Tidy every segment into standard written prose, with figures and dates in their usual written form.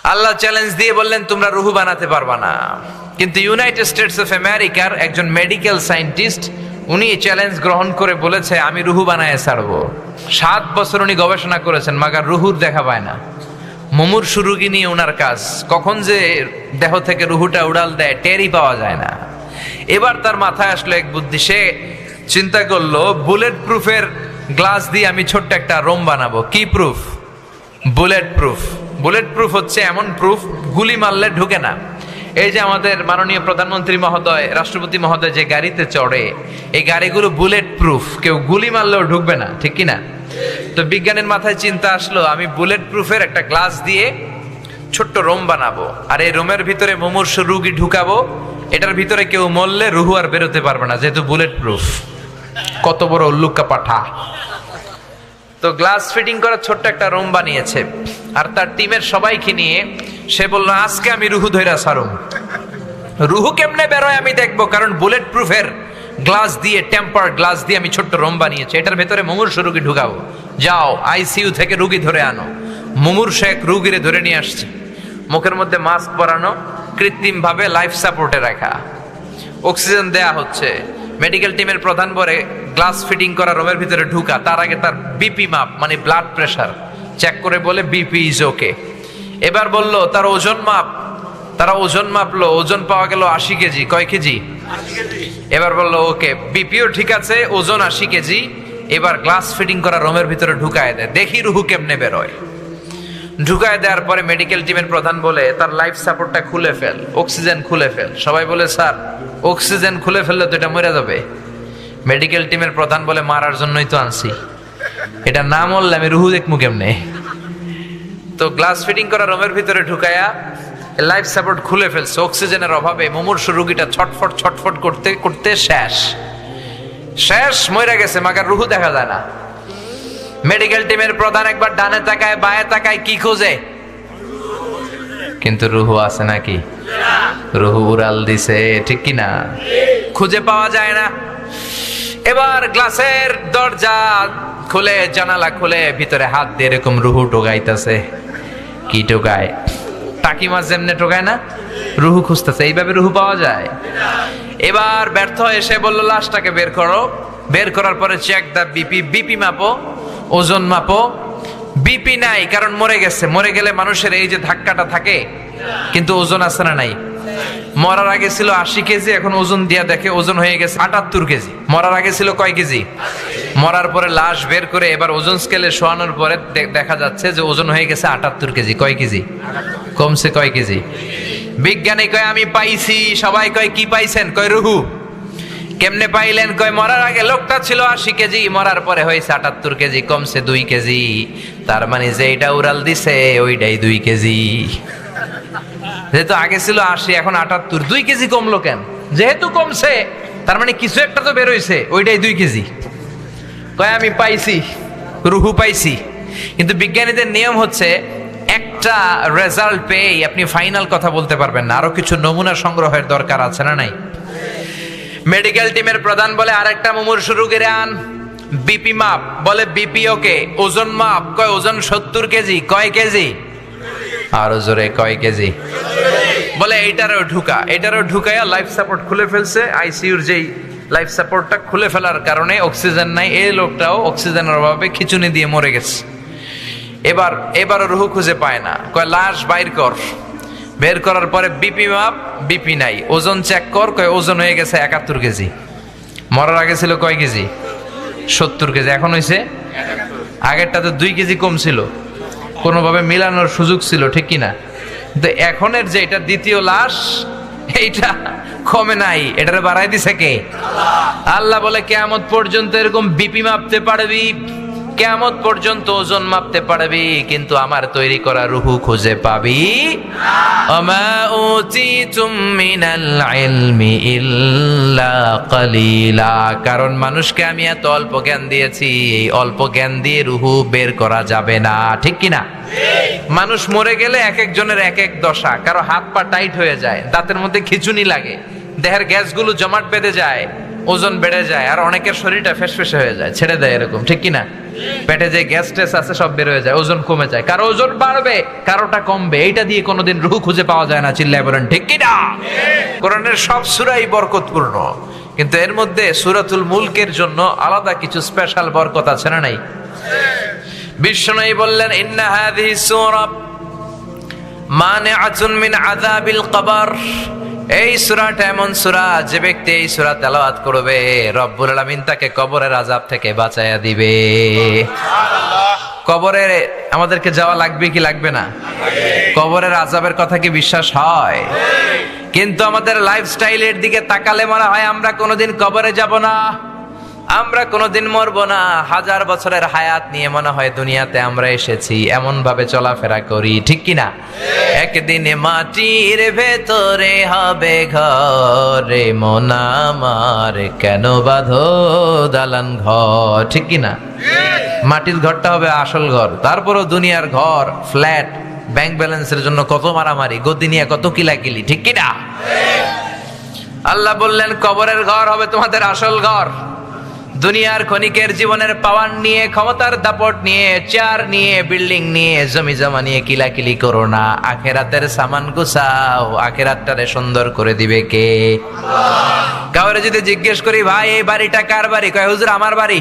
আল্লাহ challenge দিয়ে বললেন তোমরা রুহু বানাতে পারবা না। কিন্তু ইউনাইটেড স্টেটস অফ আমেরিকার একজন মেডিকেল সায়েন্টিস্ট উনি চ্যালেঞ্জ গ্রহণ করে বলেছে আমি রুহু বানায় ছাড়বো। 7 বছর উনি গবেষণা করেছেন, মাগার রুহুর দেখা পায় না। মুমূর্ষু রোগী নিয়ে ওনার কাজ, কখন যে দেহ থেকে রুহুটা উড়াল দেয় টেরই পাওয়া যায় না। এবার তার মাথায় আসলো এক বুদ্ধি, সে চিন্তা করলো বুলেট প্রুফের গ্লাস দিয়ে আমি ছোট্ট একটা রোম বানাবো। কি proof? Bullet proof. Bullet proof হচ্ছে এমন প্রুফ গুলি মারলে ঢুকে না। এই যে আমাদের মাননীয় প্রধানমন্ত্রী মহোদয়, রাষ্ট্রপতি মহোদয় যে গাড়িতে চড়ে, এই গাড়িগুলো বুলেট প্রুফ, কেউ গুলি মারলেও ঢুকবে না, ঠিক কিনা? তো বিজ্ঞানের মাথায় চিন্তা আসলো আমি বুলেট প্রুফের একটা গ্লাস দিয়ে ছোট্ট রোম বানাবো, আর এই রোমের ভিতরে মুমূর্ষু রোগী ঢুকাবো। এটার ভিতরে কেউ মরলে রুহু আর বেরোতে পারবে না, যেহেতু বুলেট প্রুফ। কত বড় উল্লুকা পাঠা! তো গ্লাস ফিটিং করা ছোট্ট একটা রুম বানিয়েছে, আর তার টিমের সবাইকে নিয়ে সে বললো আজকে আমি রুহু ধইরা ছাড়ুম। রুহু কেমনে বেরোয় আমি দেখবো, কারণ বুলেট প্রুফের গ্লাস দিয়ে, টেম্পার গ্লাস দিয়ে আমি ছোট্ট রুম বানিয়েছি, এটার ভেতরে মুমূর্ষু রুগী ঢুকাবো। যাও আইসিইউ থেকে রুগী ধরে আনো। মুমূর্ষু এক রুগীরে ধরে নিয়ে আসছে, মুখের মধ্যে মাস্ক পরানো, কৃত্রিম ভাবে লাইফ সাপোর্টে রাখা, অক্সিজেন দেয়া হচ্ছে। মেডিকেল টিমের প্রধান বলে গ্লাস ফিটিং করা রুমের ভিতরে ঢুকা, তার আগে তার বিপি মাপ মানে ব্লাড প্রেশার চেক করে বলে বিপি ইজ ওকে। এবার বলল তার ওজন মাপ, তারা ওজন মাপলো, ওজন পাওয়া গেল 80 কেজি। কয় কেজি? এবার বললো ওকে, বিপিও ঠিক আছে, ওজন 80 কেজি। এবার গ্লাস ফিটিং করা রুমের ভিতরে ঢুকায় দেয়, দেখি রুহু কেমনে বেরোয়। ঢুকায় দেওয়ার পরে মেডিকেল টিমের প্রধান বলে তার লাইফ সাপোর্টটা খুলে ফেল, অক্সিজেন খুলে ফেল। সবাই বলে স্যার অক্সিজেন খুলে ফেললে তো এটা মরে যাবে। মেডিকেল টিমের প্রধান বলে মারার জন্যই তো আনছি, এটা না মরলে আমি রুহু দেখমু কেমনে। তো গ্লাস ফিটিং করা রুমের ভিতরে ঢুকায়া লাইফ সাপোর্ট খুলে ফেলছে। অক্সিজেনের অভাবে মুমূর্ষু রোগীটা ছটফট ছটফট করতে করতে শেষ মরে গেছে, মাগার রুহু দেখা যায় না। মেডিকেল টিমের প্রধান একবার ডানে তাকায় বায়ে তাকায়, কি খোঁজে? কিন্তু রুহু আছে নাকি? রুহু উড়াল দিছে, ঠিক কিনা? খুঁজে পাওয়া যায় না। এবার গ্লাসের দরজা খুলে, জানালা খুলে, ভিতরে হাত দিয়ে এরকম রুহু টোকাইতেছে। কি টোকায়? টাকি মাছ যেমনে টোকায় না, রুহু খুঁজতেছে। এইভাবে রুহু পাওয়া যায়? এবার ব্যর্থ এসে বললো লাশটাকে বের করো। বের করার পরে চেক দা বিপি, বিপি মাপো, ওজন মাপো। বিপি নাই, কারণ মরে গেছে। মরে গেলে মানুষের এই যে ধাক্কাটা থাকে, কিন্তু ওজন আছে না নাই? মরার আগে ছিল 80 কেজি, এখন ওজন দিয়া দেখে ওজন হয়ে গেছে 78 কেজি। মরার আগে ছিল কয় কেজি? মরার পরে লাশ বের করে এবার ওজন স্কেলে শোয়ানোর পরে দেখা যাচ্ছে যে ওজন হয়ে গেছে 78 কেজি। কয় কেজি কমছে? কয় কেজি? বিজ্ঞানী কয় আমি পাইছি। সবাই কয় কি পাইছেন? কয় রুহু। কেমনে পাইলেন? কয় মরার আগে লোকটা ছিল 80 কেজি, মরার পরে হয়েছে 78 কেজি, কমছে 2 কেজি। তার মানে যে এটা উড়াল দিছে ওইটাই 2 কেজি। যেহেতু আগে ছিল 80, এখন 78, 2 কেজি কমলো কেন? যেহেতু কমছে তার মানে কিছু একটা তো বেরোইছে, ওইটাই 2 কেজি। কয় আমি পাইছি, রুহু পাইছি। কিন্তু বিজ্ঞানীদের নিয়ম হচ্ছে একটা রেজাল্ট পেয়ে আপনি ফাইনাল কথা বলতে পারবেন না, আরো কিছু নমুনা সংগ্রহের দরকার আছে না নাই? মেডিকেল টিমের প্রধান বলে আরেকটা মুমূর্ষু রোগীর আন। বিপি মাপ, বলে বিপি ওকে। ওজন মাপ, কয় ওজন 70 কেজি। কয় কেজি? আরো জোরে, কয় কেজি? বলে এইটারও ঢুকা। এটারও ঢুকাইয়া লাইফ সাপোর্ট খুলে ফেলছে। আইসিইউর যেই লাইফ সাপোর্টটা খুলে ফেলার কারণে অক্সিজেন নাই, এই লোকটাও অক্সিজেনের অভাবে খিচুনি দিয়ে মরে গেছে। এবারও রুহু খুঁজে পায় না। কয় লাশ বাইর কর। বের করার পরে বিপি মাপ, বিপি নাই। ওজন চেক কর, কয় ওজন হয়ে গেছে 71 কেজি। মরার আগে ছিল কয় কেজি? 70 কেজি, এখন হয়েছে 71। আগেরটাতে 2 কেজি কম ছিল, কোনোভাবে মিলানোর সুযোগ ছিল, ঠিক কিনা? কিন্তু এখনের যে এটা দ্বিতীয় লাশ, এইটা কমে নাই, এটারে বাড়াই দিছে কে? আল্লাহ বলে কিয়ামত পর্যন্ত এরকম বিপি মাপতে পারবি, কিয়ামত পর্যন্ত ওজন মাপতে পারবি, কিন্তু আমার তৈরি করা রুহু খুঁজে পাবি ওমা উতিতুম মিনাল ইলমি ইল্লা কালিলা। কারণ মানুষকে আমি এত অল্প জ্ঞান দিয়েছি, এই অল্প জ্ঞান দিয়ে রুহু বের করা যাবে না, ঠিক কিনা? মানুষ মরে গেলে এক একজনের এক এক দশা। কারো হাত পা টাইট হয়ে যায়, দাঁতের মধ্যে খিচুনি লাগে, দেহের গ্যাসগুলো জমাট বেঁধে যায়, ওজন বেড়ে যায়, আর অনেকের শরীরটা ফেসফেসে হয়ে যায়, ছেড়ে দেয় এরকম, ঠিক কিনা? পেটে যে গ্যাস টেস আছে সব বের হয়ে যায়, ওজন কমে যায়, কারো ওজন বাড়বে কারোটা কমবে, এইটা দিয়ে কোনোদিন রুহ খুঁজে পাওয়া যায় না। চিল্লায় বলেন ঠিক কিনা? কোরআনের সব সূরাই বরকতপূর্ণ, কিন্তু এর মধ্যে সূরাতুল মুলকের জন্য আলাদা কিছু স্পেশাল বরকত আছে না নাই? বিশ্বনবী বললেন, ইন্না হাযিহি সূরা মানিআতুন মিন আযাবিল কবর। এই সূরাটা এমন সূরা, যে ব্যক্তি এই সূরা তেলাওয়াত করবে রব্বুল আলামিন তাকে কবরের আযাব থেকে বাঁচায়া দিবে। কবরে আমাদেরকে যাওয়া লাগবে কি লাগবে না? কবরের আযাবের কথা কি বিশ্বাস হয়? কিন্তু আমাদের লাইফস্টাইলের দিকে তাকালে মনে হয় আমরা কোনোদিন কবরে যাব না, আমরা কোনোদিন মরবো না, 1000 বছরের হায়াত নিয়ে মনে হয় দুনিয়াতে আমরা এসেছি, এমন ভাবে চলাফেরা করি, ঠিক কিনা? একদিন মাটির ভেতরে হবে ঘরে মন আমার, কেন বাঁধো দালান ঘর, ঠিক কিনা? মাটির ঘরটা হবে আসল ঘর, তারপরও দুনিয়ার ঘর ফ্ল্যাট, ব্যাংক ব্যালেন্সের জন্য কত মারামারি, গদি নিয়ে কত কিলাকিলি, ঠিক কিনা? আল্লাহ বললেন কবরের ঘর হবে তোমাদের আসল ঘর। দুনিয়ার ক্ষণিকের জীবনের পাওয়ার নিয়ে, ক্ষমতার দাপট নিয়ে, চেয়ার নিয়ে, বিল্ডিং নিয়ে, জমি জমা নিয়ে কিলাকিলি করো না, আখেরাতের সামান গুছাও, আখেরাতটারে সুন্দর করে দিবে কে? কাউরে যদি জিজ্ঞেস করি ভাই এই বাড়িটা কার বাড়ি, কয় হুজুর আমার বাড়ি।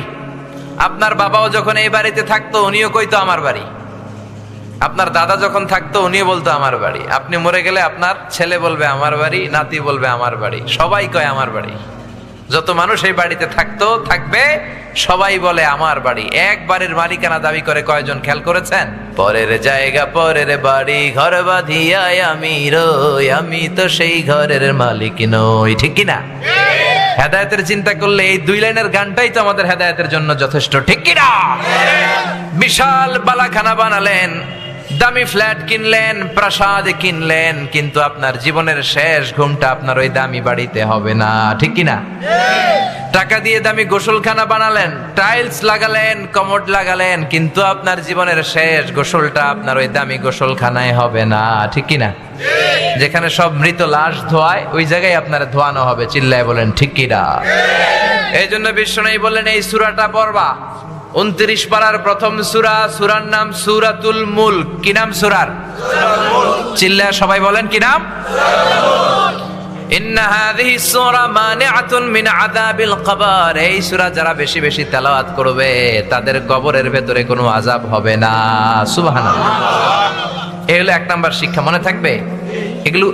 আপনার বাবাও যখন এই বাড়িতে থাকতো উনিও কইতো আমার বাড়ি, আপনার দাদা যখন থাকতো উনিও বলতো আমার বাড়ি, আপনি মরে গেলে আপনার ছেলে বলবে আমার বাড়ি, নাতি বলবে আমার বাড়ি, সবাই কয় আমার বাড়ি। যত মানুষ এই বাড়িতে থাকতো থাকবে সবাই বলে আমার বাড়ি। এক বাড়ির মালিকানা দাবি করে কয়জন খেয়াল করেছেন? পরের জায়গা পরের বাড়ি ঘর বাঁধিয়াই আমি রই, আমি তো সেই ঘরের মালিক নই, ঠিক কিনা? হেদায়েতের চিন্তা করলে এই 2 লাইনের গানটাই তো আমাদের হেদায়েতের জন্য যথেষ্ট, ঠিক কিনা? বিশাল বালাখানা বানালেন, দামি ফ্ল্যাট কিনলেন, প্রাসাদ কিনলেন, কিন্তু আপনার জীবনের শেষ ঘুমটা আপনার ওই দামি বাড়িতে হবে না, ঠিক কিনা? টাকা দিয়ে দামি গোসলখানা বানালেন, টাইলস লাগালেন, কমোড লাগালেন, কিন্তু আপনার জীবনের শেষ গোসলটা আপনার ওই দামি গোসলখানায় হবে না, ঠিক কিনা? যেখানে সব মৃত লাশ ধোয়ায় ওই জায়গায় আপনার ধোয়ানো হবে। চিল্লায় বলেন ঠিক কিনা? এই জন্য বিশ্বনবী বললেন এই সূরাটা পড়বা। 29 পারার প্রথম সূরা, সূরার নাম সূরাতুল মুলক। কি নাম সূরার? চিল্লায় সবাই বলেন কি নাম? ইন্না হাযিহি সূরা মানিআতুন মিন আযাবিল কবর। এই সূরা যারা বেশি বেশি তেলাওয়াত করবে তাদের কবরের ভেতরে কোনো আযাব হবে না। সুবহানাল্লাহ। এই হলো 1 নাম্বার শিক্ষা, মনে থাকবে? এগুলো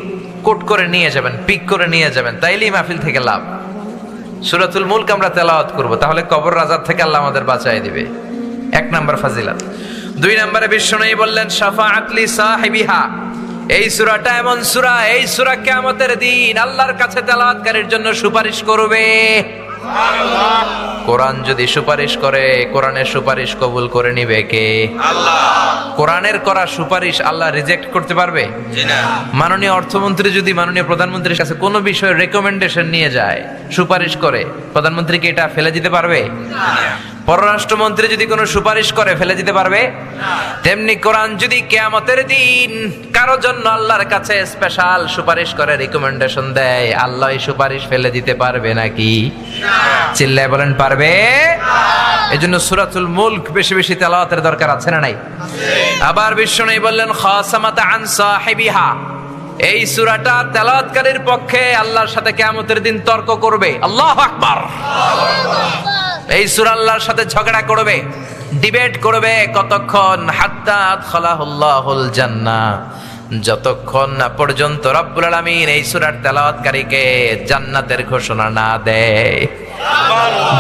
কোট করে নিয়ে যাবেন, পিক করে নিয়ে যাবেন, তাইলেই মাহফিল থেকে লাভ। সূরাতুল মুলক আমরা তেলাওয়াত করব, তাহলে কবর আযাব থেকে আল্লাহ আমাদের বাঁচায় দিবে। 1 নাম্বার ফাজিলাত। 2 নম্বরে বিশ্বনবী বললেন শাফাআত লি সাহিবিহা। এই সূরাটা এমন সূরা, এই সূরা কিয়ামতের দিন আল্লাহর কাছে তেলাওয়াতকারীর জন্য সুপারিশ করবে। সুবহানাল্লাহ। কোরআন যদি সুপারিশ করে, কোরআনের সুপারিশ কবুল করে নিবে কে? আল্লাহ। কোরআনের করা সুপারিশ আল্লাহ রিজেক্ট করতে পারবে? জি না। মাননীয় অর্থমন্ত্রী যদি মাননীয় প্রধানমন্ত্রীর কাছে কোনো বিষয়ে রেকমেন্ডেশন নিয়ে যায়, সুপারিশ করে, প্রধানমন্ত্রী কি এটা ফেলে দিতে পারবে? না। পররাষ্ট্রমন্ত্রী যদি কোনো সুপারিশ করে ফেলে দিতে পারবে? তেমনি কোরআন যদি কিয়ামতের দিন কারো জন্য আল্লাহর কাছে স্পেশাল সুপারিশ করে, রিকমেন্ডেশন দেয়, আল্লাহ এই সুপারিশ ফেলে দিতে পারবে নাকি? না। চিল্লায় বলেন পারবে? না। এজন্য সূরাতুল মুলক বেশি বেশি তেলাওয়াতের দরকার আছে না নাই? আছে। আবার বিশ্বনবী বললেন খাসামাত আন সাহিবিহা। এই সূরাটা তেলাওয়াতকারীর পক্ষে আল্লাহর সাথে কিয়ামতের দিন তর্ক করবে। আল্লাহু আকবার। এই সূরা আল্লাহর সাথে ঝগড়া করবে, ডিবেট করবে। কতক্ষণ? হাত্তা আদখালাহুল্লাহুল জান্নাহ, যতক্ষণ না পর্যন্ত রব্বুল আলামিন এই সূরার তেলাওয়াতকারীকে জান্নাতের ঘোষণা না দেয়।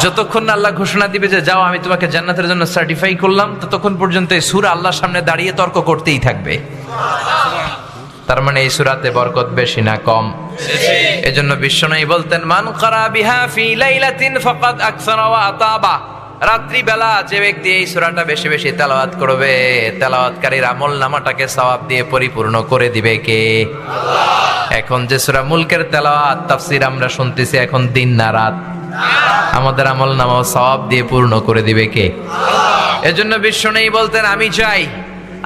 যতক্ষণ না আল্লাহ ঘোষণা দিবে যে যাও আমি তোমাকে জান্নাতের জন্য সার্টিফাই করলাম, ততক্ষণ পর্যন্ত এই সূরা আল্লাহর সামনে দাঁড়িয়ে তর্ক করতেই থাকবে। তার মানে এই সূরাতে বরকত বেশি না কম? বেশি। এজন্য বিশ্বনবী বলতেন মান ক্বারা বিহা ফি লাইলাতিন ফাকাদ আকসারা ওয়া আতাবা। রাত্রি বেলা যে ব্যক্তি এই সূরাটা বেশি বেশি তেলাওয়াত করবে, তেলাওয়াতকারীর আমলনামাটাকে সওয়াব দিয়ে পরিপূর্ণ করে দিবে কে? আল্লাহ। এখন যে সূরা মুলকের তেলাওয়াত তাফসীর আমরা শুনতেছি, এখন দিন না রাত? আমাদের আমলনামাও সওয়াব দিয়ে পূর্ণ করে দিবে কে? আল্লাহ। এজন্য বিশ্বনবী বলতেন আমি চাই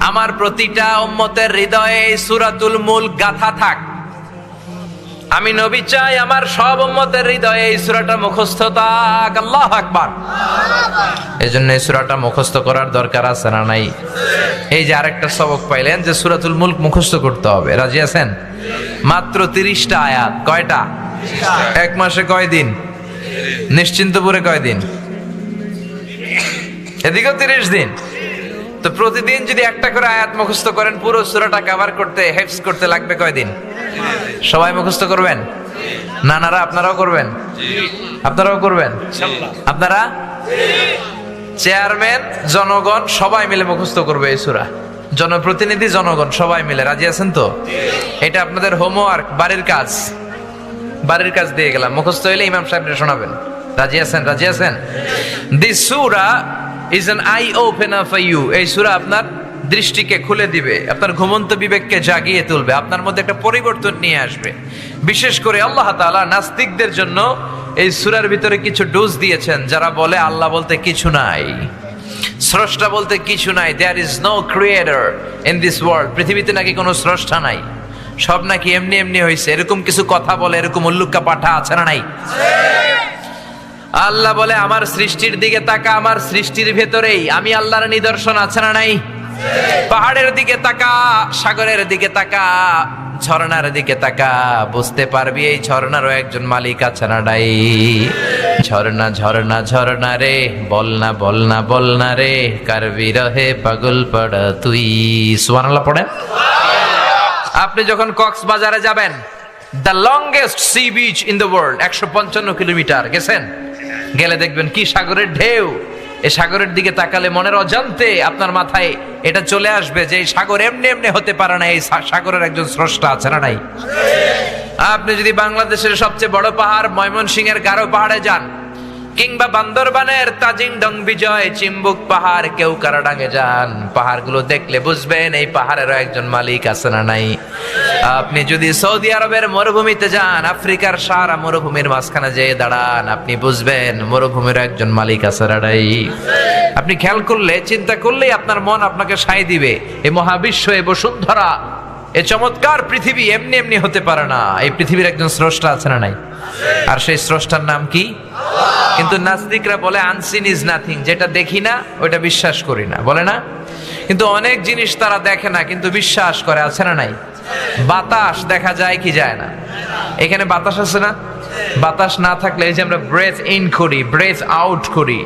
আমার প্রতিটা উম্মতের হৃদয়ে সূরাতুল মুলক গাথা থাক। আমি নবী চাই আমার সব উম্মতের হৃদয়ে এই সূরাটা মুখস্থ থাক। আল্লাহু আকবার। এজন্য এই সূরাটা মুখস্থ করার দরকার আছে না নাই? এই যে আরেকটা সবক পাইলেন যে সূরাতুল মুলক মুখস্থ করতে হবে। রাজি আছেন? মাত্র 30টা আয়াত। কয়টা? এক মাসে কয় দিন? নিশ্চিন্তপুরে কয় দিন? এদিকেও 30 দিন। তো প্রতিদিন যদি একটা করে আয়াত মুখস্থ করেন, পুরো সূরাটা কভার করতে, হেফজ করতে লাগবে কয় দিন? সবাই মুখস্থ করবেন? নানারা আপনারাও করবেন? আপনারাও করবেন? আপনারা চেয়ারম্যান, জনগণ সবাই মিলে মুখস্থ করবে এই সূরা। জনপ্রতিনিধি, জনগণ সবাই মিলে। রাজি আছেন তো? এটা আপনাদের হোমওয়ার্ক, বাড়ির কাজ। বাড়ির কাজ দিয়ে গেলাম, মুখস্থ হইলে ইমাম সাহেবরা শোনাবেন। রাজি আছেন? রাজি আছেন? This Surah is an eye opener for you. এই সূরা আপনার দৃষ্টিকে খুলে দিবে, আপনার ঘুমন্ত বিবেককে জাগিয়ে তুলবে, আপনার মধ্যে একটা পরিবর্তন নিয়ে আসবে। বিশেষ করে আল্লাহ তাআলা নাস্তিকদের জন্য এই সূরার ভিতরে কিছু ডোজ দিয়েছেন, যারা বলে আল্লাহ বলতে কিছু নাই, স্রষ্টা বলতে কিছু নাই। There is no creator in this world. পৃথিবীতে নাকি কোনো স্রষ্টা নাই, সব নাকি এমনি এমনি হয়েছে, এরকম কিছু কথা বলে, এরকম উল্লুক্কা পাঠা আছে না নাই? আল্লাহ বলে আমার সৃষ্টির দিকে তাকা, আমার সৃষ্টির ভেতরেই আমি আল্লাহর নিদর্শন আছে না নাই? পাহাড়ের দিকে তাকা, সাগরের দিকে তাকা, ঝর্ণার দিকে তাকা, বুঝতে পারবি এই ঝর্ণারও একজন মালিক আছে না নাই? ঝর্ণা ঝর্ণা ঝর্ণা রে, বলনা বলনা বলনা রে, কারবি রহে পাগল পড়া তুই। সুবহানাল্লাহ পড়েন। আপনি যখন কক্সবাজারে যাবেন, the longest sea beach in the world, 155 kilometre গেছেন? গেলে দেখবেন কি সাগরের ঢেউ। এই সাগরের দিকে তাকালে মনের অজান্তে আপনার মাথায় এটা চলে আসবে যে এই সাগর এমনি এমনি হতে পারে না, এই সাগরের একজন স্রষ্টা আছে না নাই? আপনি যদি বাংলাদেশের সবচেয়ে বড় পাহাড় ময়মনসিংহের গারো পাহাড়ে যান, কিংবা বান্দরবানের তাজিংডং বিজয়, চিম্বুক পাহাড়, কেওক্রাডাঙে যান, পাহাড়গুলো দেখলে বুঝবেন এই পাহাড়েরও একজন মালিক আছে না নাই? আপনি যদি সৌদি আরবের মরুভূমিতে যান, আফ্রিকার সারা মরুভূমির মাঝখানে যেয়ে দাঁড়ান, আপনি বুঝবেন মরুভূমির একজন মালিক আছে না নাই? আপনি খেয়াল করলে, চিন্তা করলেই আপনার মন আপনাকে সায় দিবে এই মহাবিশ্ব, এই বসুন্ধরা, এই চমৎকার পৃথিবী এমনি এমনি হতে পারে না। এই পৃথিবীর একজন স্রষ্টা আছে না নাই? আর সেই স্রষ্টার নাম কি? কিন্তু নাস্তিকরা বলে আনসিন ইজ নাথিং, যেটা দেখি না ওইটা বিশ্বাস করি না, বলে না? কিন্তু অনেক জিনিস তারা দেখে না কিন্তু বিশ্বাস করে, আছে না নাই? বাতাস দেখা যায় কি যায় না? এখানে বাতাস আছে না? বাতাস না থাকলে এই যে আমরা ব্রেথ ইন করি, ব্রেথ আউট করি,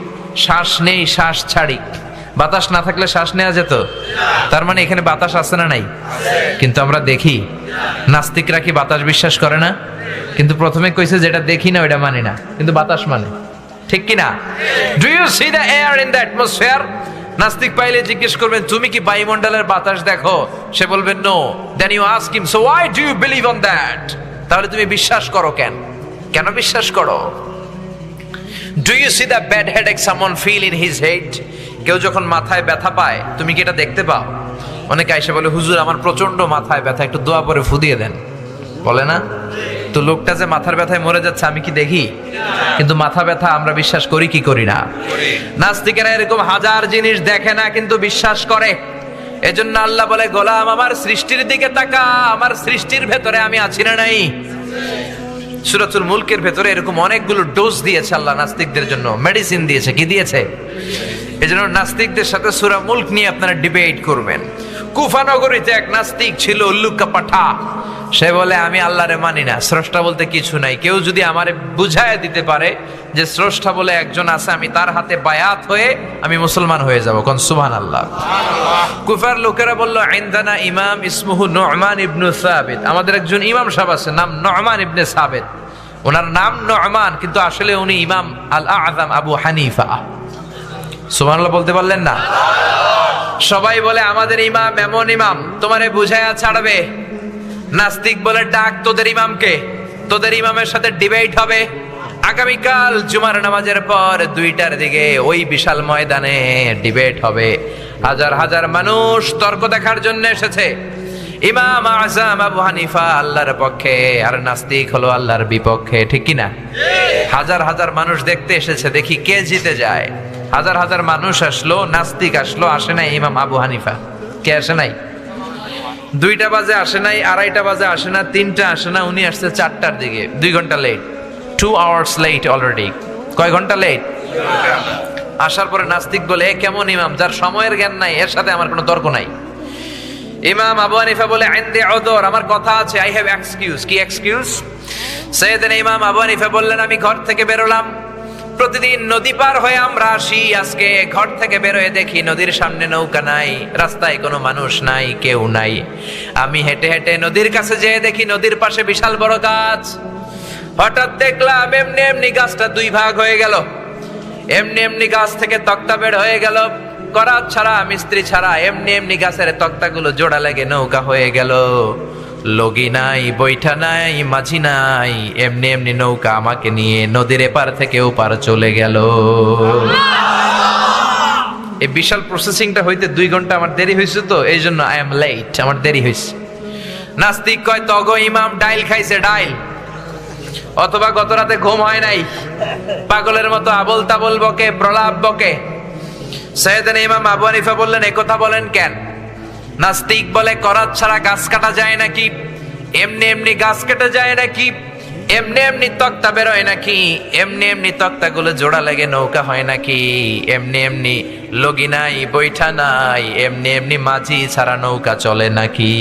শ্বাস নেই শ্বাস ছাড়ি, বাতাস না থাকলে শ্বাস নেওয়া যেত? তার মানে এখানে বাতাস আছে না নাই? কিন্তু আমরা দেখি। নাস্তিকরা কি বাতাস বিশ্বাস করে না? কিন্তু প্রথমে কইছে যেটা দেখি না ওইটা মানি না, কিন্তু বাতাস মানে, ঠিক কি না? Do you see the air in the atmosphere? নাস্তিক পাইলে জিজ্ঞেস করবেন তুমি কি বায়ুমণ্ডলের বাতাস দেখো? সে বলবে no. Then you ask him so why do you believe on that? তাহলে তুমি বিশ্বাস করো কেন? কেন বিশ্বাস করো? Do you see the bad headache someone feel in his head? কেউ যখন মাথায় ব্যথা পায় তুমি কি এটা দেখতে পাও? অনেকে এসে বলে হুজুর আমার প্রচন্ড মাথায় ব্যথা, একটু দোয়া পরে ফু দিয়ে দেন, বলে না? তো লোকটা যে মাথার ব্যথায় মরে যাচ্ছে আমি কি দেখি? কিন্তু মাথা ব্যথা আমরা বিশ্বাস করি কি করি না? নাস্তিকেরা এরকম হাজার জিনিস দেখে না কিন্তু বিশ্বাস করে। এজন্য আল্লাহ বলে গোলাম আমার সৃষ্টির দিকে তাকা, আমার সৃষ্টির ভেতরে আমি আছি না নাই? সূরাতুল মুলকের ভেতরে এরকম অনেকগুলো ডোজ দিয়েছে আল্লাহ নাস্তিকদের জন্য, মেডিসিন দিয়েছে। কি দিয়েছে? এজন্য নাস্তিকদের সাথে সূরা মুলক নিয়ে আপনারা ডিবেট করবেন। কুফা নগরীতে এক নাস্তিক ছিল, উল্লুকা পাঠা। সে বলে আমি আল্লাহরে মানি না, স্রষ্টা বলতে কিছু নাই। কেউ যদি আমারে বুঝায় দিতে পারে যে স্রষ্টা বলে একজন আছে, আমি তার হাতে বায়াত হয়ে আমি মুসলমান হয়ে যাব। কোন সুবহানাল্লাহ। কুফার লোকেরা বলল ইনদানা ইমাম ইসমুহু নু'মান ইবনে সাবিত, আমাদের একজন ইমাম সাহেব আছে নাম নু'মান ইবনে সাবিত। ওনার নাম নু'মান কিন্তু আসলে উনি ইমাম আল আযম আবু হানিফা। সুবহানাল্লাহ বলতে পারলেন না? সবাই বলে আমাদের ইমাম এমন ইমাম তোমারে বুঝায়া ছাড়বে। নাস্তিক বলে ডাক তোদের ইমামকে, তোদের ইমামের সাথে ডিবেট হবে আগামীকাল জুমার নামাজের পর 2টার দিকে ওই বিশাল ময়দানে ডিবেট হবে। হাজার হাজার মানুষ তর্ক দেখার জন্য এসেছে। ইমাম আযম আবু হানিফা আল্লাহর পক্ষে আর নাস্তিক হলো আল্লাহর বিপক্ষে, ঠিক কি না? হাজার হাজার মানুষ দেখতে এসেছে, দেখি কে জিতে যায়। হাজার হাজার মানুষ আসলো, নাস্তিক আসলো, আসে নাই ইমাম আবু হানিফা। কে আসে নাই? 2টা বাজে আসে নাই, 2:30টা বাজে আসে না, 3টা আসে না, উনি আসছে 4টার দিকে, 2 ঘন্টা লেট, 2 আওয়ার্স লেট অলরেডি। কয় ঘন্টা লেট? আসার পরে নাস্তিক বলে, এ কেমন ইমাম যার সময়ের জ্ঞান নাই, এর সাথে আমার কোনো তর্ক নাই। ইমাম আবু হানিফা বলে, ইনদি উযর, আমার কথা আছে, আই হ্যাভ এক্সকিউজ। কি এক্সকিউজ? সাইয়েদনা ইমাম আবু হানিফা বললেন, আমি ঘর থেকে বেরোলাম, প্রতিদিন নদী পার হয়ে আমরা আসি, আজকে ঘর থেকে বেরোয় দেখি নদীর সামনে নৌকা নাই, রাস্তায় কোনো মানুষ নাই, কেউ নাই। আমি হেঁটে হেঁটে নদীর কাছে যেয়ে দেখি নদীর পাশে বিশাল বড় গাছ। হঠাৎ দেখলাম এমনি এমনি গাছটা 2 ভাগ হয়ে গেল, এমনি এমনি গাছ থেকে তক্তা বের হয়ে গেল, করাত ছাড়া মিস্ত্রি ছাড়া এমনি এমনি গাছের তক্তাগুলো জোড়া লেগে নৌকা হয়ে গেল। লগি নাই, বৈঠা নাই, মাঝি নাই, এমনি এমনি নৌকা আমাকে নিয়ে নদীর এপার থেকে ওপার চলে গেল। এই বিশাল প্রসেসিংটা হইতে 2 ঘন্টা আমার দেরি হয়েছে, তো এই জন্য আই এম লেট, আমার দেরি হয়েছে। নাস্তিক কয়, তগো ইমাম ডাইল খাইছে, ডাইল, অথবা গত রাতে ঘুম হয় নাই, পাগলের মতো আবল তাবল বকে, প্রলাপ বকে। সাইয়েদনা ইমাম আবু হানিফা বললেন, এই কথা বলেন কেন? নাস্তিক বলে, করাত ছাড়া গাছ কাটা যায় নাকি? এমনি এমনি গাছ কেটে যায় নাকি? এমনি এমনি তক্তা বেরোয় নাকি? এমনি এমনি তক্তাগুলো জোড়া লেগে নৌকা হয় নাকি? এমনি এমনি লগি নাই, বৈঠা নাই, এমনি এমনি মাঝি ছাড়া নৌকা চলে নাকি?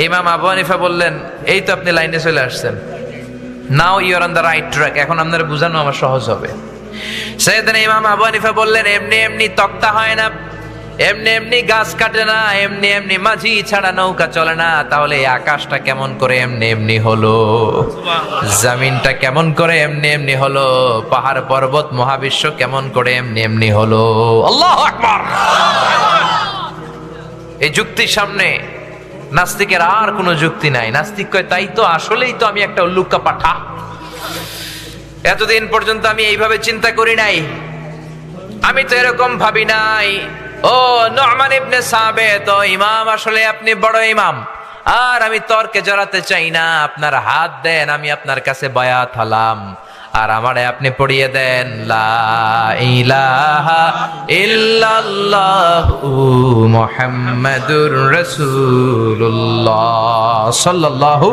ইমাম আবু হানিফা বললেন, এই তো আপনি লাইনে চলে আসছেন, now you are on the right track, এখন আপনার বোঝানো আমার সহজ হবে। সাইয়েদনা ইমাম আবু হানিফা বললেন, এমনি এমনি তক্তা হয় না, এমনি এমনি গাছ কাটে না, এমনি এমনি মাঝি ছাড়া নৌকা চলে না, তাহলে এই আকাশটা কেমন করে এমনি এমনি হলো? জমিনটা কেমন করে এমনি এমনি হলো? পাহাড় পর্বত মহাবিশ্ব কেমন করে এমনি এমনি হলো? আল্লাহু আকবার। এই যুক্তির সামনে নাস্তিকের আর কোনো যুক্তি নাই। নাস্তিক কয়, তাই তো, আসলেই তো আমি একটা উল্লুকা পাঠা, এতদিন পর্যন্ত আমি এইভাবে চিন্তা করি নাই, আমি তো এরকম ভাবি নাই। ও নু'মান ইবনে সাবিত, তো ইমাম, আসলে আপনি বড় ইমাম, আর আমি তর্কে জড়াতে চাই না, আপনার হাত দেন, আমি আপনার কাছে বায়াত হলাম, আর আমারে আপনি পড়িয়ে দেন লা ইলাহা ইল্লাল্লাহু মুহাম্মাদুর রাসূলুল্লাহ সাল্লাল্লাহু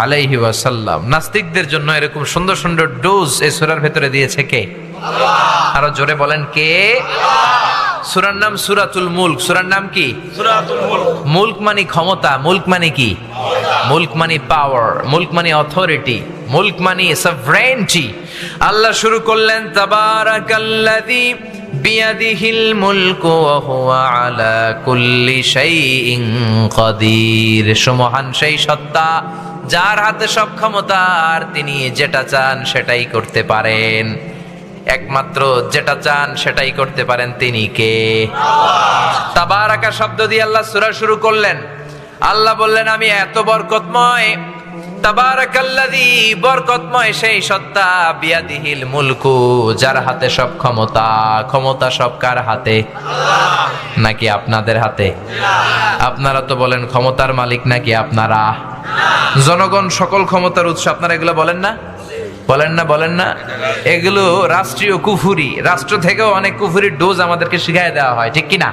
আলাইহি ওয়াসাল্লাম। নাস্তিকদের জন্য এরকম সুন্দর সুন্দর ডোজ এই সূরার ভেতরে দিয়েছে কে? আল্লাহ। আরো জোরে বলেন, কে? সূরার নাম সূরাতুল মুলক। সূরার নাম কি? সূরাতুল মুলক। মুলক মানে ক্ষমতা, মুলক মানে কি? মুলক মানে পাওয়ার, মুলক মানে অথরিটি, মুলক মানে সভরেনিটি। আল্লাহ শুরু করলেন, তাবারাকাল্লাযী বিয়াদিহিল মুলকু ওয়া হুয়া আলা কুল্লি শাইইন কাদির। সুমহান সেই সত্তা যার হাতে সব ক্ষমতা, আর তিনি যেটা চান সেটাই করতে পারেন। একমাত্র যেটা চান সেটাই করতে পারেন তিনি কে? তাবারাকা শব্দ দিয়ে আল্লাহ সূরা শুরু করলেন। আল্লাহ বললেন, আমি এত বরকতময়, তাবারাকাল্লাযী, বরকতময় সেই সত্তা, বিয়াদিহিল মুলকু, যার হাতে সব ক্ষমতা। ক্ষমতা সব কার হাতে? আল্লাহ। নাকি আপনাদের হাতে? আপনারা তো বলেন ক্ষমতার মালিক নাকি আপনারা? জনগণ সকল ক্ষমতার উৎস, আপনারা এগুলো বলেন না? বলেন না? বলেন না? এগুলো রাষ্ট্রীয় কুফুরি, রাষ্ট্র থেকেও অনেক কুফুরির ডোজ আমাদেরকে শিখাই দেওয়া হয়, ঠিক কিনা?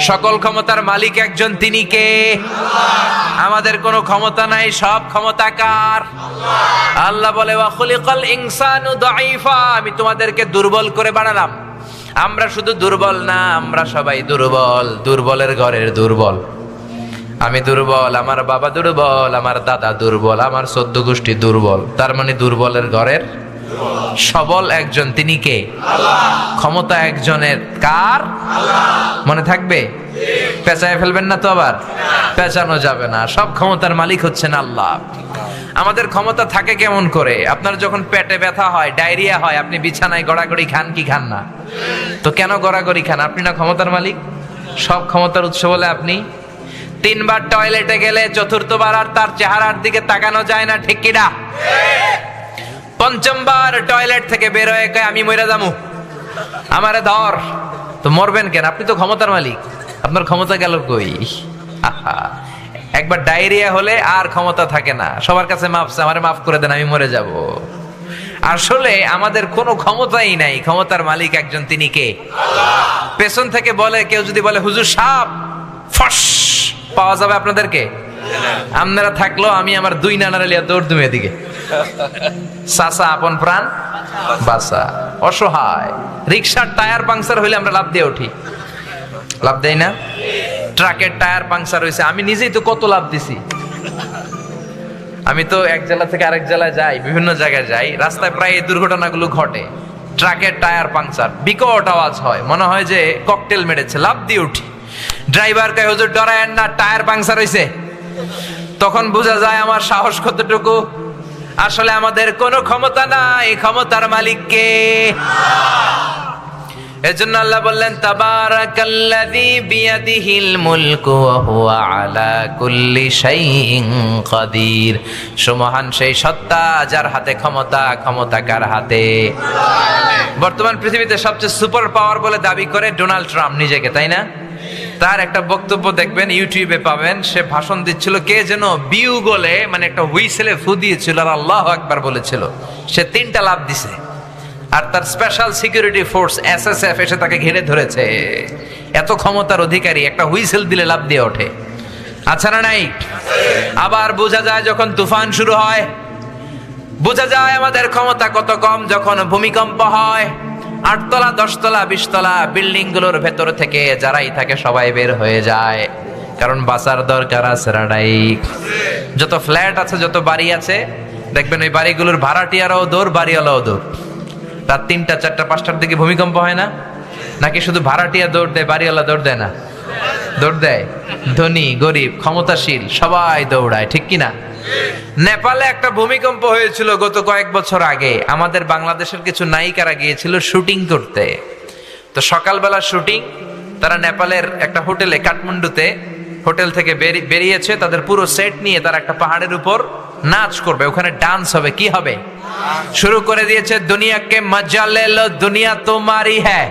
সকল ক্ষমতার মালিক একজন, তিনি কে? আমাদের কোনো ক্ষমতা নাই, সব ক্ষমতা কার? আল্লাহ বলে, ওয়া খুলিকাল ইনসানু দাঈফা, আমি তোমাদেরকে দুর্বল করে বানালাম। আমরা শুধু দুর্বল না, আমরা সবাই দুর্বল, দুর্বলের ঘরের দুর্বল। আমি দুর্বল, আমার বাবা দুর্বল, আমার দাদা দুর্বল, আমার 14 গোষ্ঠী দুর্বল। তার মানে দুর্বলের ঘরের সবল একজন, তিনি কে? আল্লাহ। ক্ষমতা একজনের, কার? আল্লাহ। মনে থাকবে? পেঁচায় ফেলবেন না তো আবার? পেঁচানো যাবে না, সব ক্ষমতার মালিক হচ্ছেন আল্লাহ। আমাদের ক্ষমতা থাকে কেমন করে? আপনার যখন পেটে ব্যথা হয়, ডায়রিয়া হয়, আপনি বিছানায় গড়াগড়ি খান কি খান না? তো কেন গড়াগড়ি খান? আপনি না ক্ষমতার মালিক? সব ক্ষমতার উৎস বলে আপনি। 3 বার টয়লেটে গেলে 4th বার আর তার চেহারার দিকে তাকানো যায় না, ঠিক কিনা? 5ম বার টয়লেট থেকে বের হয়ে কয়, আমি মইরা যামু, আমারে ধর। তো মরবেন কেন? আপনি তো ক্ষমতার মালিক, আপনার ক্ষমতা গেল কই? একবার ডায়রিয়া হলে আর ক্ষমতা থাকে না, সবার কাছে মাফ, আমারে মাফ করে দেন, আমি মরে যাব। আসলে আমাদের কোনো ক্ষমতাই নাই, ক্ষমতার মালিক একজন, তিনি কে? আল্লাহ। পেছন থেকে বলে কেউ, যদি বলে হুজুর সাপ, ফস পাওয়া যাবে আপনাদেরকে? আপনারা থাকলো আমি আমার 2 নানার লিয়া দৌড় তুমি এদিকে। চাচা আপন প্রাণ বাসা, অসহায়। রিক্সার টায়ার পাংচার হইলে আমরা লাভ দিয়ে উঠি, লাভ দেই না? ট্রাকের টায়ার পাংচার হয়েছে, আমি নিজেই তো কত লাভ দিছি। আমি তো এক জেলা থেকে আরেক জেলায় যাই, বিভিন্ন জায়গায় যাই, রাস্তায় প্রায় এই দুর্ঘটনাগুলো ঘটে। ট্রাকের টায়ার পাংচার, বিকট আওয়াজ হয়, মনে হয় যে ককটেল মেরেছে, লাভ দিয়ে উঠি। ড্রাইভার কয় হুজুর ডরায়েন না, টায়ার পাংচার হয়েছে। তখন বোঝা যায় আমার সাহস কতটুকু। আসলে আমাদের কোনো ক্ষমতা নাই, ক্ষমতার মালিক কে? এজন্য আল্লাহ বললেন তাবারাকাল্লাযী বিয়াদিহিল মুলকু ওয়া হুয়া আলা কুল্লি শাইইন কাদির। সুমহান সেই সত্তা যার হাতে ক্ষমতা, ক্ষমতা কার হাতে? বর্তমান পৃথিবীতে সবচেয়ে সুপার পাওয়ার বলে দাবি করে ডোনাল্ড ট্রাম্প নিজেকে, তাই না? তার একটা বক্তব্য দেখবেন, ইউটিউবে পাবেন, সে ভাষণ দিচ্ছিল, কে যেন বিউগলে মানে একটা হুইসেলে ফু দিয়েছিল আর আল্লাহু আকবার বলেছিল। সে 3টা লাভ দিছে, আর তার স্পেশাল সিকিউরিটি ফোর্স এসএসএফ এসে তাকে ঘিরে ধরেছে। এত ক্ষমতার অধিকারী, একটা হুইসেল দিলে লাভ দিয়ে ওঠে। আচ্ছা না নাই? আবার বোঝা যায় যখন তুফান শুরু হয়, বোঝা যায় আমাদের ক্ষমতা কত কম যখন ভূমিকম্প হয়। 8 তলা 10 তলা 20 তলা বিল্ডিং গুলোর ভেতর থেকে যারাই থাকে সবাই বের হয়ে যায়, কারণ বাঁচার দরকার আছে না নাই? যত ফ্ল্যাট আছে, যত বাড়ি আছে, দেখবেন ওই বাড়িগুলোর ভাড়াটিয়ারাও দৌড়, বাড়িওয়ালাও দৌড়। রাত 3টা 4টা 5টার দিকে ভূমিকম্প হয় না? নাকি শুধু ভাড়াটিয়া দৌড় দেয়, বাড়িওয়ালা দৌড় দেয় না? দৌড় দেয়। ধনী গরিব ক্ষমতাশীল সবাই দৌড়ায়, ঠিক কিনা? নেপালে একটা ভূমিকম্প হয়েছিল গত কয়েক বছর আগে। আমাদের বাংলাদেশের কিছু নায়িকারা গিয়েছিল শুটিং করতে। তো সকালবেলা শুটিং, তারা নেপালের একটা হোটেলে, কাঠমান্ডুতে হোটেল থেকে বেরিয়েছে, তাদের পুরো সেট নিয়ে তারা একটা পাহাড়ের উপর নাচ করবে, ওখানে ডান্স হবে। কি হবে? শুরু করে দিয়েছে দুনিয়াকে মজা লে লো, দুনিয়া তোমারি হ্যায়।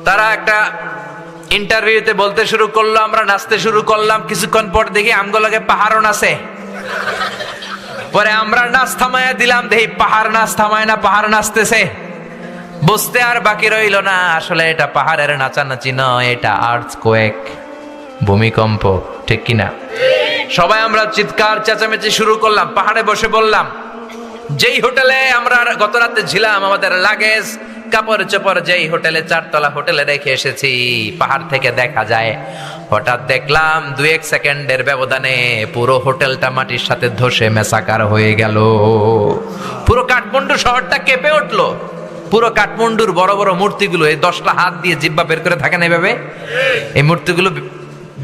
তারা একটা ইন্টারভিউতে বলতে শুরু করলো, আমরা নাচতে শুরু করলাম, কিছুক্ষণ পর দেখি আমগুলোকে পাহাড়ও নাচে। পরে আমরা নাচ থামায়া দিলাম, দেখি পাহাড় নাচ থামায় না, পাহাড় নাচতেছে। বুঝতে আর বাকি রইল না, আসলে এটা পাহাড়ের নাচানাচি নয়, এটা আর্থকোয়েক, ভূমিকম্প, ঠিক কিনা? সবাই আমরা চিৎকার চেঁচামেচি শুরু করলাম, পাহাড়ে বসে বললাম, যেই হোটেলে আমরা গত রাতে ছিলাম, আমাদের লাগেজ কাপড় চোপড় যেই হোটেলে, 4 তলা হোটেলে রেখে এসেছি, পাহাড় থেকে দেখা যায়। হঠাৎ দেখলাম 2-1 সেকেন্ডের ব্যবধানে পুরো হোটেলটা মাটির সাথে ধসে মেসাকার হয়ে গেল। পুরো কাঠমান্ডু শহরটা কেঁপে উঠলো। পুরো কাঠমান্ডুর বড় বড় মূর্তিগুলো, এই 10টা হাত দিয়ে জিব্বা বের করে থাকেন এইভাবে, এই মূর্তিগুলো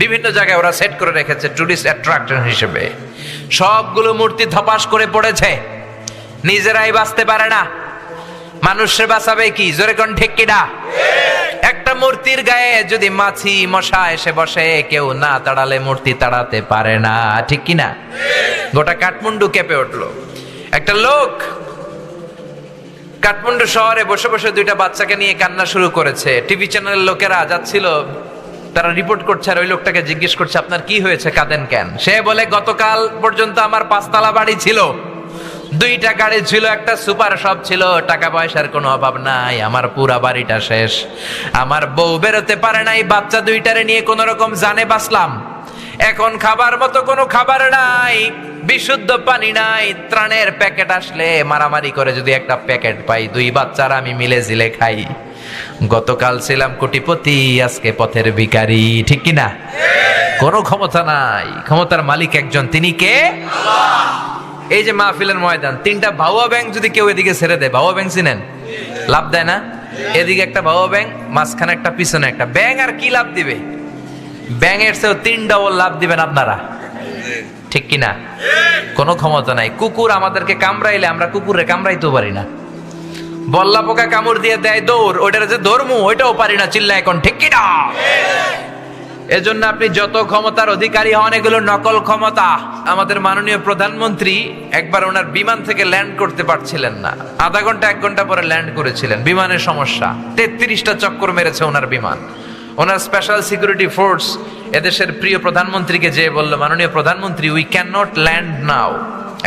বিভিন্ন জায়গায় ওরা সেট করে রেখেছে টুরিস্ট অ্যাট্রাকশন হিসেবে। সবগুলো মূর্তি ধপাস করে পড়েছে, নিজেরাই বাঁচতে পারে না, মানুষের বাঁচাবে কি? জোরে কোন ঠিক কিনা? একটা মূর্তির গায়ে যদি মাছি মশা এসে বসে, কেউ না তাড়ালে মূর্তি তাড়াতে পারে না, ঠিক কিনা? গোটা কাঠমান্ডু কেঁপে উঠলো। একটা লোক কাঠমান্ডু শহরে বসে বসে 2টা বাচ্চাকে নিয়ে কান্না শুরু করেছে। টিভি চ্যানেলের লোকেরা যাচ্ছিল, তারা রিপোর্ট করছে, আর ওই লোকটাকে জিজ্ঞেস করছে, আপনার কি হয়েছে, কাঁদেন কেন? সে বলে, গতকাল পর্যন্ত আমার 5 তলা বাড়ি ছিল, 2টা গাড়ি ছিল, একটা সুপার শপ ছিল, টাকা পয়সার কোনো অভাব নাই, আমার পুরা বাড়িটা শেষ। আমার বউ বেরোতে পারে নাই, বাচ্চা 2টারে নিয়ে কোন রকম জানে বাঁচলাম। এখন খাবার মতো কোনো খাবার নাই, বিশুদ্ধ পানি নাই, ত্রাণের প্যাকেট আসলে মারামারি করে যদি একটা প্যাকেট পাই, 2 বাচ্চার আমি মিলে জিলে খাই। গতকাল ছিলাম কোটিপতি, আজকে পথের ভিখারি, ঠিক কিনা? কোনো ক্ষমতা নাই, ক্ষমতার মালিক একজন, তিনি কে? আল্লাহ। এই যে মাহফিলের ময়দান, 3টা ভাউয়া ব্যাংক যদি কেউ এদিকে ছেড়ে দেয়, ভাউয়া ব্যাংক চিনেন? লাভ দেয় না? এদিকে একটা ভাউয়া ব্যাংক, মাঝখানে একটা, পিছনে একটা ব্যাংক, আর কি লাভ দিবে? ব্যাংকের চেয়েও 3 ডবল লাভ দিবেন আপনারা, ঠিক কিনা? কোনো ক্ষমতা নাই। কুকুর আমাদেরকে কামড়াইলে আমরা কুকুরে কামড়াইতেও পারি না। বল্লা পোকা কামড় দিয়ে দেয় দৌড়, ওইটার যে ধর্মু ওইটাও পারি না, চিল্লা এখন, ঠিক কিনা? এজন্য আপনি যত ক্ষমতার অধিকারী হন, এগুলো নকল ক্ষমতা। আমাদের মাননীয় প্রধানমন্ত্রী একবার ওনার বিমান থেকে ল্যান্ড করতে পারছিলেন না, আধা ঘন্টা 1 ঘন্টা পরে ল্যান্ড করেছিলেন। বিমানের সমস্যা, 33টা চক্কর মেরেছে ওনার বিমান। ওনার স্পেশাল সিকিউরিটি ফোর্স এদেশের প্রিয় প্রধানমন্ত্রীকে যে বলল, মাননীয় প্রধানমন্ত্রী, উই ক্যান নট ল্যান্ড নাও,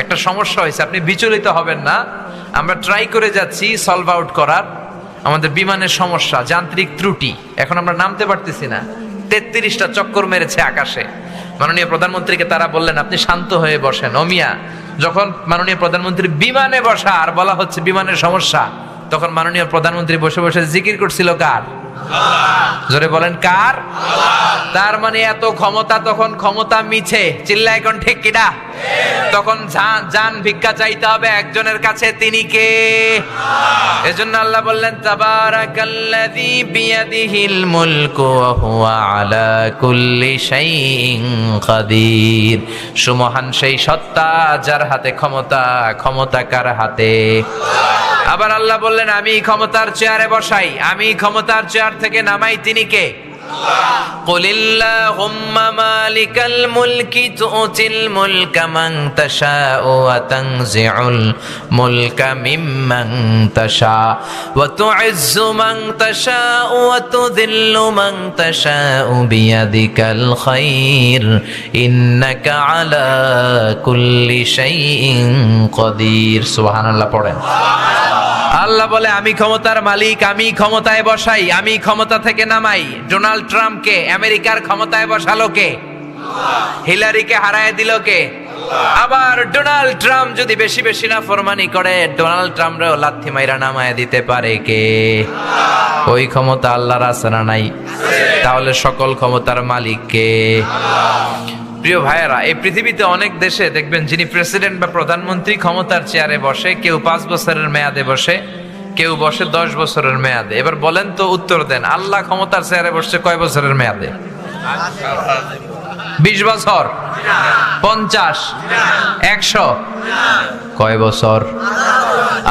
একটা সমস্যা হয়েছে, আপনি বিচলিত হবেন না, আমরা ট্রাই করে যাচ্ছি সলভ আউট করার, আমাদের বিমানের সমস্যা, যান্ত্রিক ত্রুটি, এখন আমরা নামতে পারতেছি না। 33টা চক্কর মেরেছে আকাশে। মাননীয় প্রধানমন্ত্রীকে তারা বললেন, আপনি শান্ত হয়ে বসেন। ও মিয়া, যখন মাননীয় প্রধানমন্ত্রী বিমানে বসা আর বলা হচ্ছে বিমানের সমস্যা, তখন মাননীয় প্রধানমন্ত্রী বসে বসে জিকির করছিল কার? জোরে বলেন কার? তার মানে এত ক্ষমতা, তখন ক্ষমতা মিছে। চিল্লা এখন ঠিক কিনা? তখন জান ভিক্ষা চাইতে হবে একজনের কাছে, তিনি কে? এজন্য আল্লাহ বললেন, তাবারাকাল্লাযী বিয়াদিহিল মুলকু ওয়া হুয়া আলা কুল্লি শাইইন কাদির। সুমহান সেই সত্তা যার হাতে ক্ষমতা, ক্ষমতা কার হাতে? আবার আল্লাহ বললেন, আমি ক্ষমতার চেয়ারে বসাই, আমি ক্ষমতার চেয়ার থেকে নামাই, তিনি কে? কুলিল্লাহুম্মা মালিকাল মুলকি তুতিল মুলকা মান তাশাউ ওয়া তানজিউল মুলকা মিম্মান তাশা ওয়া তুইজ্জু মান তাশাউ ওয়া তুযিল্লু মান তাশাউ বিয়াদিকাল খায়র ইন্নাকা আলা কুল্লি শাইইন কাদির। সুবহানাল্লাহ পড়েন। আল্লাহ বলে, আমি ক্ষমতার মালিক, আমি ক্ষমতায় বসাই, আমি ক্ষমতা থেকে নামাই। ডোনাল্ড ট্রাম্পকে আমেরিকার ক্ষমতায় বসালো কে? হিলারিকে হারায় দিল কে? আবার ডোনাল্ড ট্রাম্প যদি বেশি বেশি না ফরমানি করে, ডোনাল্ড ট্রাম্পরেও লাথি মাইরা নামায় দিতে পারে কে? ওই ক্ষমতা আল্লাহর আছে না নাই? তাহলে সকল ক্ষমতার মালিক কে? প্রিয় ভাইয়েরা, এই পৃথিবীতে অনেক দেশে দেখবেন যিনি প্রেসিডেন্ট বা প্রধানমন্ত্রী ক্ষমতার চেয়ারে বসে, কেউ 5 বছরের মেয়াদে বসে, কেউ বসে 10 বছরের মেয়াদে। এবার বলেন তো, উত্তর দেন, আল্লাহ ক্ষমতার চেয়ারে বসছে কয় বছরের মেয়াদে? 20 বছর, 50, 100, কয় বছর?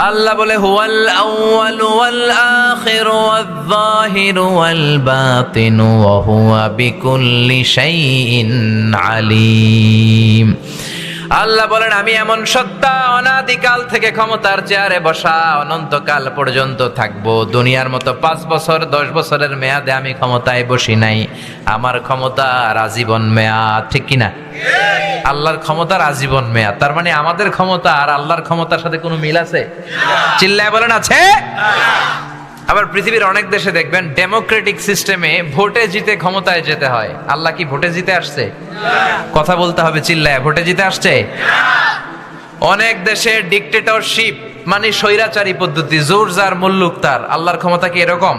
আল্লাহ বলে, হুয়াল আউয়ালু ওয়াল আখিরু ওয়াল যাহিরু ওয়াল বাতিনু ওয়া হুয়া বিকুল্লি শাইইন আলীম। আল্লাহ বলেন, আমি এমন সত্তা, অনাদিকাল থেকে ক্ষমতার চেয়ারে বসা, অনন্তকাল পর্যন্ত থাকবো। দুনিয়ার মতো 5 বছর 10 বছরের মেয়াদে আমি ক্ষমতায় বসি নাই। আমার ক্ষমতার আজীবন মেয়াদ, ঠিক কিনা? আল্লাহর ক্ষমতার আজীবন মেয়াদ। তার মানে আমাদের ক্ষমতা আর আল্লাহর ক্ষমতার সাথে কোনো মিল আছে? চিল্লায় বলেন আছে। আবার পৃথিবীর অনেক দেশে দেখবেন ডেমোক্রেটিক সিস্টেমে ভোটে জিতে ক্ষমতায় যেতে হয়। আল্লাহ কি ভোটে জিতে আসছে? কথা বলতে হবে চিল্লায়, ভোটে জিতে আসছে? অনেক দেশে ডিক্টেটরশিপ মানে স্বৈরাচারী পদ্ধতি, জোর যার মুল্লুক তার। আল্লাহর ক্ষমতা কি এরকম?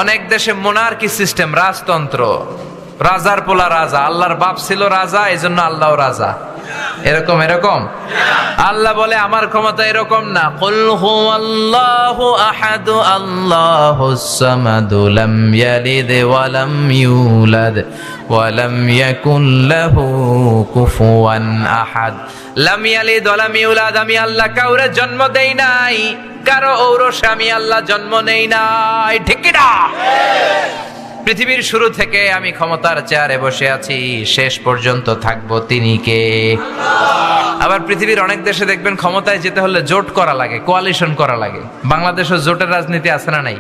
অনেক দেশে মোনার্কি সিস্টেম, রাজতন্ত্র, রাজার পোলা রাজা। আল্লাহর বাপ ছিল রাজা, এজন্য আল্লাহও রাজা। এরকম এরকম? আল্লাহ বলে, আমার ক্ষমতা এরকম না। কুল হুয়াল্লাহু আহাদ আল্লাহুস সামাদ লাম ইয়ালিদ ওয়া লাম ইউলাদ ওয়া লাম ইয়াকুল লাহু কুফুয়ান আহাদ। লাম ইয়ালিদ ওয়া লাম ইউলাদ, আমি আল্লাহ কাউরে জন্ম দেই নাই, কারো ঔরসে আমি আল্লাহ জন্ম নেই নাই, ঠিক কি না? পৃথিবীর শুরু থেকে আমি ক্ষমতার চেয়ারে বসে আছি, শেষ পর্যন্ত থাকবো, তিনি কে? আবার পৃথিবীর অনেক দেশে দেখবেন ক্ষমতায় যেতে হলে জোট করা লাগে, কোয়ালিশন করা লাগে। বাংলাদেশের জোটের রাজনীতি আছে না নাই?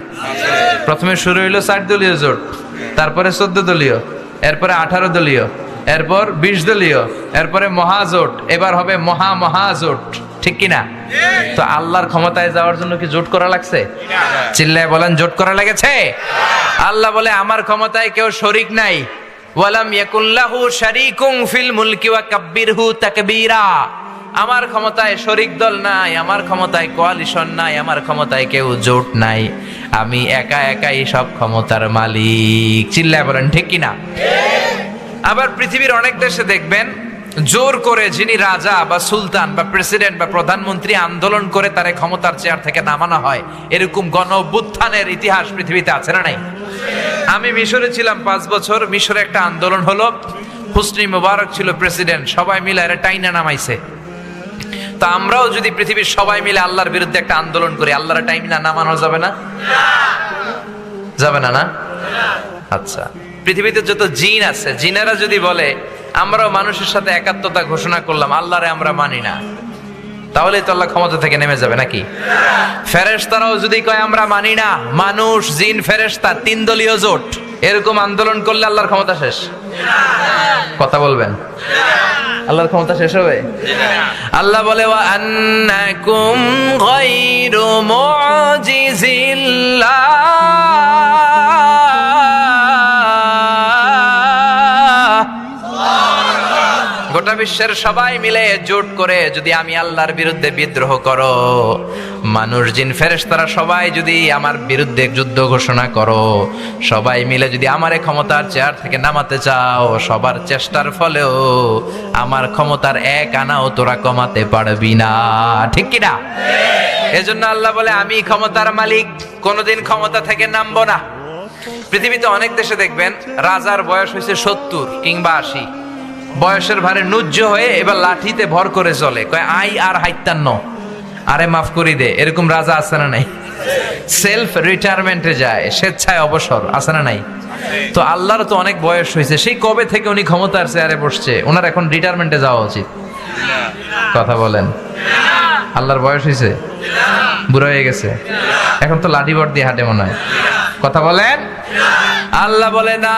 প্রথমে শুরু হইলো 4 দলীয় জোট, তারপরে 14 দলীয়, এরপরে 18 দলীয়, এরপর 20 দলীয়, এরপরে মহাজোট, এবার হবে মহাজোট, ঠিক কিনা? তো আল্লাহর ক্ষমতায় যাওয়ার জন্য কি জোট করা লাগছে? চিল্লায় বলেন, জোট করা লেগেছে? আল্লাহ বলে, আমার ক্ষমতায় কেউ শরীক নাই। ওয়ালাম ইয়াকুল্লাহু শারীকুম ফিল মুলকি ওয়া কাব্বিরহু তাকবীরা। আমার ক্ষমতায় শরীক দল নাই, আমার ক্ষমতায় কোয়ালিশন নাই, আমার ক্ষমতায় কেউ জোট নাই। আমি একা একাই সব ক্ষমতার মালিক। চিল্লায় বলেন ঠিক কিনা? আবার পৃথিবীর অনেক দেশে দেখবেন জোর করে যিনি রাজা বা সুলতান বা প্রেসিডেন্ট বা প্রধানমন্ত্রী আন্দোলন করে তারে ক্ষমতার চেয়ার থেকে নামানো হয়। এরকম গণ অভ্যুত্থানের ইতিহাস পৃথিবীতে আছে না নাই? আমি মিশরে ছিলাম 5 বছর। মিশরে একটা আন্দোলন হলো, হোসনি মোবারক ছিল প্রেসিডেন্ট, সবাই মিলে এরা টাইনা নামাইছে। তা আমরাও যদি পৃথিবীর সবাই মিলে আল্লাহর বিরুদ্ধে একটা আন্দোলন করি, আল্লাহর টাইনা নামানো যাবে না? যাবে না? না? আচ্ছা, পৃথিবীতে যত জিন আছে, জিনেরা যদি বলে আমরাও মানুষের সাথে একাত্মতা ঘোষণা করলাম, আল্লাহরে আমরা মানি না, তাহলে তো আল্লাহ ক্ষমতা থেকে নেমে যাবে নাকি? ফেরেশতারাও যদি কয় আমরা মানি না, মানুষ জিন ফেরেশতা 3 দলীয় জোট এরকম আন্দোলন করলে আল্লাহর ক্ষমতা শেষ? কথা বলবেন, আল্লাহর ক্ষমতা শেষ হবে? আল্লাহ বলে, ওয়া আন্নাকুম গায়রু মুজিজিল্লাহ গোটা বিশ্বের সবাই মিলে জোট করে যদি আমি আল্লাহর বিরুদ্ধে বিদ্রোহ করো, মানুষ জিন ফেরেশতারা সবাই যদি আমার বিরুদ্ধে যুদ্ধ ঘোষণা করো, সবাই মিলে যদি আমারে ক্ষমতার চেয়ার থেকে নামাতে চাও, সবার চেষ্টার ফলেও আমার ক্ষমতার এক আনাও তোরা কমাতে পারবি না। ঠিক কি না? এজন্য আল্লাহ বলে আমি ক্ষমতার মালিক, কোনোদিন ক্ষমতা থেকে নামবো না। পৃথিবীতে অনেক দেশে দেখবেন রাজার বয়স হয়েছে 70 কিংবা 80, বয়সের ভারে নুজ্জ হয়ে এবার লাঠিতে ভর করে চলে, কয় আই আর হাইতান্ন, আরে মাফ করি দে। এরকম রাজা আছে না নাই? সেলফ রিটায়ারমেন্টে যায়, স্বেচ্ছায় অবসর, আছে না নাই? তো আল্লাহর তো অনেক বয়স হয়েছে, সেই কবে থেকে উনি ক্ষমতার চেয়ারে বসছে, ওনার এখন রিটায়ারমেন্টে যাওয়া উচিত। কথা বলেন, আল্লাহর বয়স হয়েছে? বুড়ো হয়ে গেছে, এখন তো লাঠি বট দিয়ে হাঁটে মনে হয়। কথা বলেন। আল্লাহ বলে না,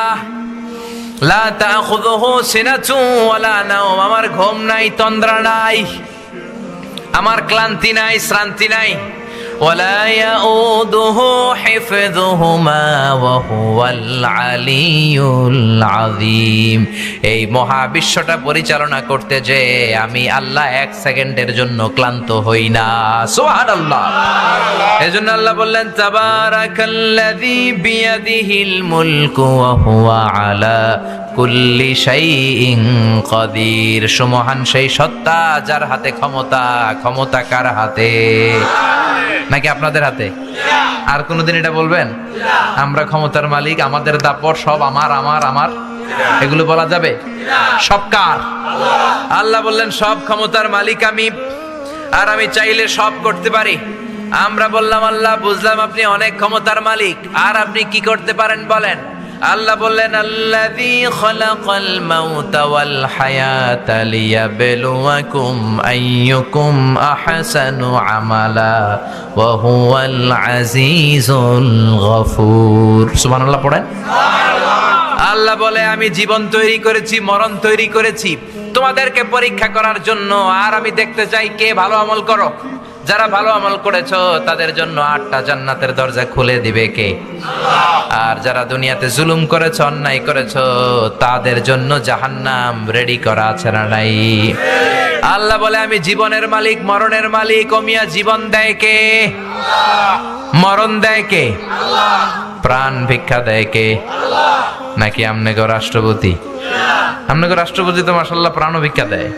লা তাখুযুহু সিনাতু ওয়ালা নাওম, আমার ঘুম নাই, তন্দ্রা নাই, আমার ক্লান্তি নাই, শ্রান্তি নাই। ওয়ালা ইয়াউদুহু হিফযুহুমা ওয়া হুয়াল আলিয়্যুল আযীম। এই মহাবিশ্বটা পরিচালনা করতে যে আমি আল্লাহ এক সেকেন্ডের জন্য ক্লান্ত হই না। সুবহানাল্লাহ। এজন্য আল্লাহ বললেন তাবারাকাল্লাযী বিয়াদিহিল মুলকু ওয়া হুয়া আলা কুল্লি শাইইন কাদির। সুমহান সেই সত্তা যার হাতে ক্ষমতা। ক্ষমতা কার হাতে? নাকি আপনাদের হাতে? আর কোনদিন এটা বলবেন আমরা ক্ষমতার মালিক, আমাদের দাপট, সব আমার আমার আমার, এগুলো বলা যাবে? সব কার? আল্লাহ বললেন সব ক্ষমতার মালিক আমি, আর আমি চাইলে সব করতে পারি। আমরা বললাম আল্লাহ বুঝলাম আপনি অনেক ক্ষমতার মালিক, আর আপনি কি করতে পারেন বলেন? আল্লাহ বললেন আল্লাযী খালাকাল মাউতা ওয়াল হায়াতা লিয়াবলুয়াকুম আইয়ুকুম আহসানু আমালা ওয়া হুয়াল আজিজুল গফুর। সুবহানাল্লাহ পড়েন। আল্লাহ বলে আমি জীবন তৈরি করেছি, মরণ তৈরি করেছি তোমাদেরকে পরীক্ষা করার জন্য, আর আমি দেখতে চাই কে ভালো আমল করো। যারা ভালো আমল করেছো তাদের জন্য 8টা জান্নাতের দরজা খুলে দিবে কে? আর যারা দুনিয়াতে জুলুম করেছো, অন্যায় করেছো, তাদের জন্য জাহান্নাম রেডি করা আছে না নাই? আল্লাহ বলে আমি জীবনের মালিক, মরণের মালিক। ও মিয়া, জীবন দেয় কে? মরণ দেয় কে? প্রাণ ভিক্ষা দেয় কে? নাকি আমনেগো রাষ্ট্রপতি? আমনেগো রাষ্ট্রপতি তো মাশাআল্লাহ প্রাণ ভিক্ষা দেয়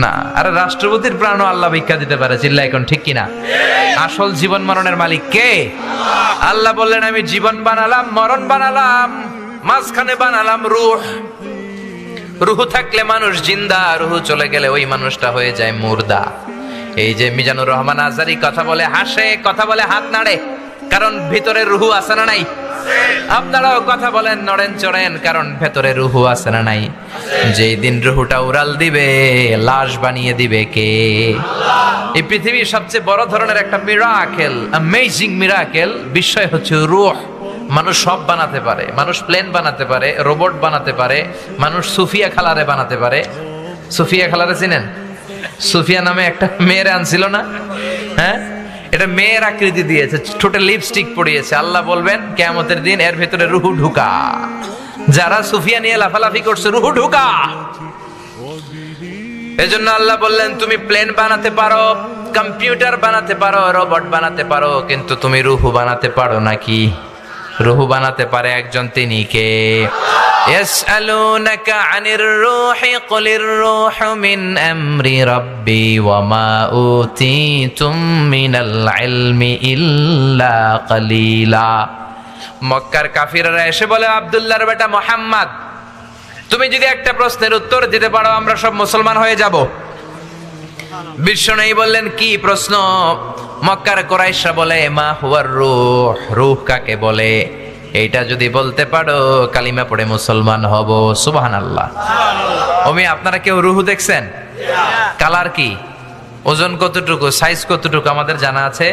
না। আরে রাষ্ট্রপতির প্রাণও আল্লাহ ভিক্ষা দিতে পারে, চিল্লা এখন ঠিক কিনা? আসল জীবন মরণের মালিক কে? আল্লাহ বললেন আমি জীবন বানালাম, মরণ বানালাম, মাঝখানে বানালাম রূহ। রূহ থাকলে মানুষ জিন্দা, রূহ চলে গেলে ওই মানুষটা হয়ে যায় মুর্দা। এই যে মিজানুর রহমান আজারি কথা বলে, হাসে, কথা বলে, হাত নাড়ে, কারণ ভিতরে রূহ আছে না নাই? আপনারাও কথা বলেন, নড়েন চড়েন, কারণ ভেতরে রুহু আছে না নাই? যেই দিন রুহুটা উড়াল দিবে, লাশ বানিয়ে দিবে কে? এই পৃথিবীর সবচেয়ে বড় ধরনের একটা মিরাকেল, অ্যামেজিং মিরাকেল বিষয় হচ্ছে রূহ। মানুষ সব বানাতে পারে, মানুষ প্লেন বানাতে পারে, রোবট বানাতে পারে, মানুষ সুফিয়া খালারে বানাতে পারে। সুফিয়া খালারে চিনেন? সুফিয়া নামে একটা মেয়ের আনছিল না? হ্যাঁ, এটা মেয়ের আকৃতি দিয়েছে, ঠোঁটে লিপস্টিক পরিয়েছে। আল্লাহ বলবেন কিয়ামতের দিন এর ভিতরে রুহু ঢুকা। যারা সুফিয়া নিয়ে লাফালাফি করছে, রুহু ঢুকা। এজন্য আল্লাহ বললেন তুমি প্লেন বানাতে পারো, কম্পিউটার বানাতে পারো, রোবট বানাতে পারো, কিন্তু তুমি রুহু বানাতে পারো নাকি? রুহু বানাতে পারে একজন, তিনি কে? ইয়াসআলুনাকা আনির রূহি কুলির রূহু মিন আমরি রাব্বি ওয়া মা উতিতুম মিনাল ইলমি ইল্লা কালিলা। মক্কার কাফিররা এসে বলে আব্দুল্লাহর বেটা মুহাম্মদ, তুমি যদি একটা প্রশ্নের উত্তর দিতে পারো আমরা সব মুসলমান হয়ে যাব। বিশ্বনবী বললেন কি প্রশ্ন? মক্কার কুরাইশরা বলে মা হুয়ার রূহ, রূহ কাকে বলে? এইটা যদি বলতে পারো কালিমা পড়ে মুসলমান হব। সুবহানাল্লাহ। ওমি আপনারা কেউ রুহু দেখছেন? কালার কি? ওজন কতটুকু? সাইজ কতটুকু আমাদের জানা আছে?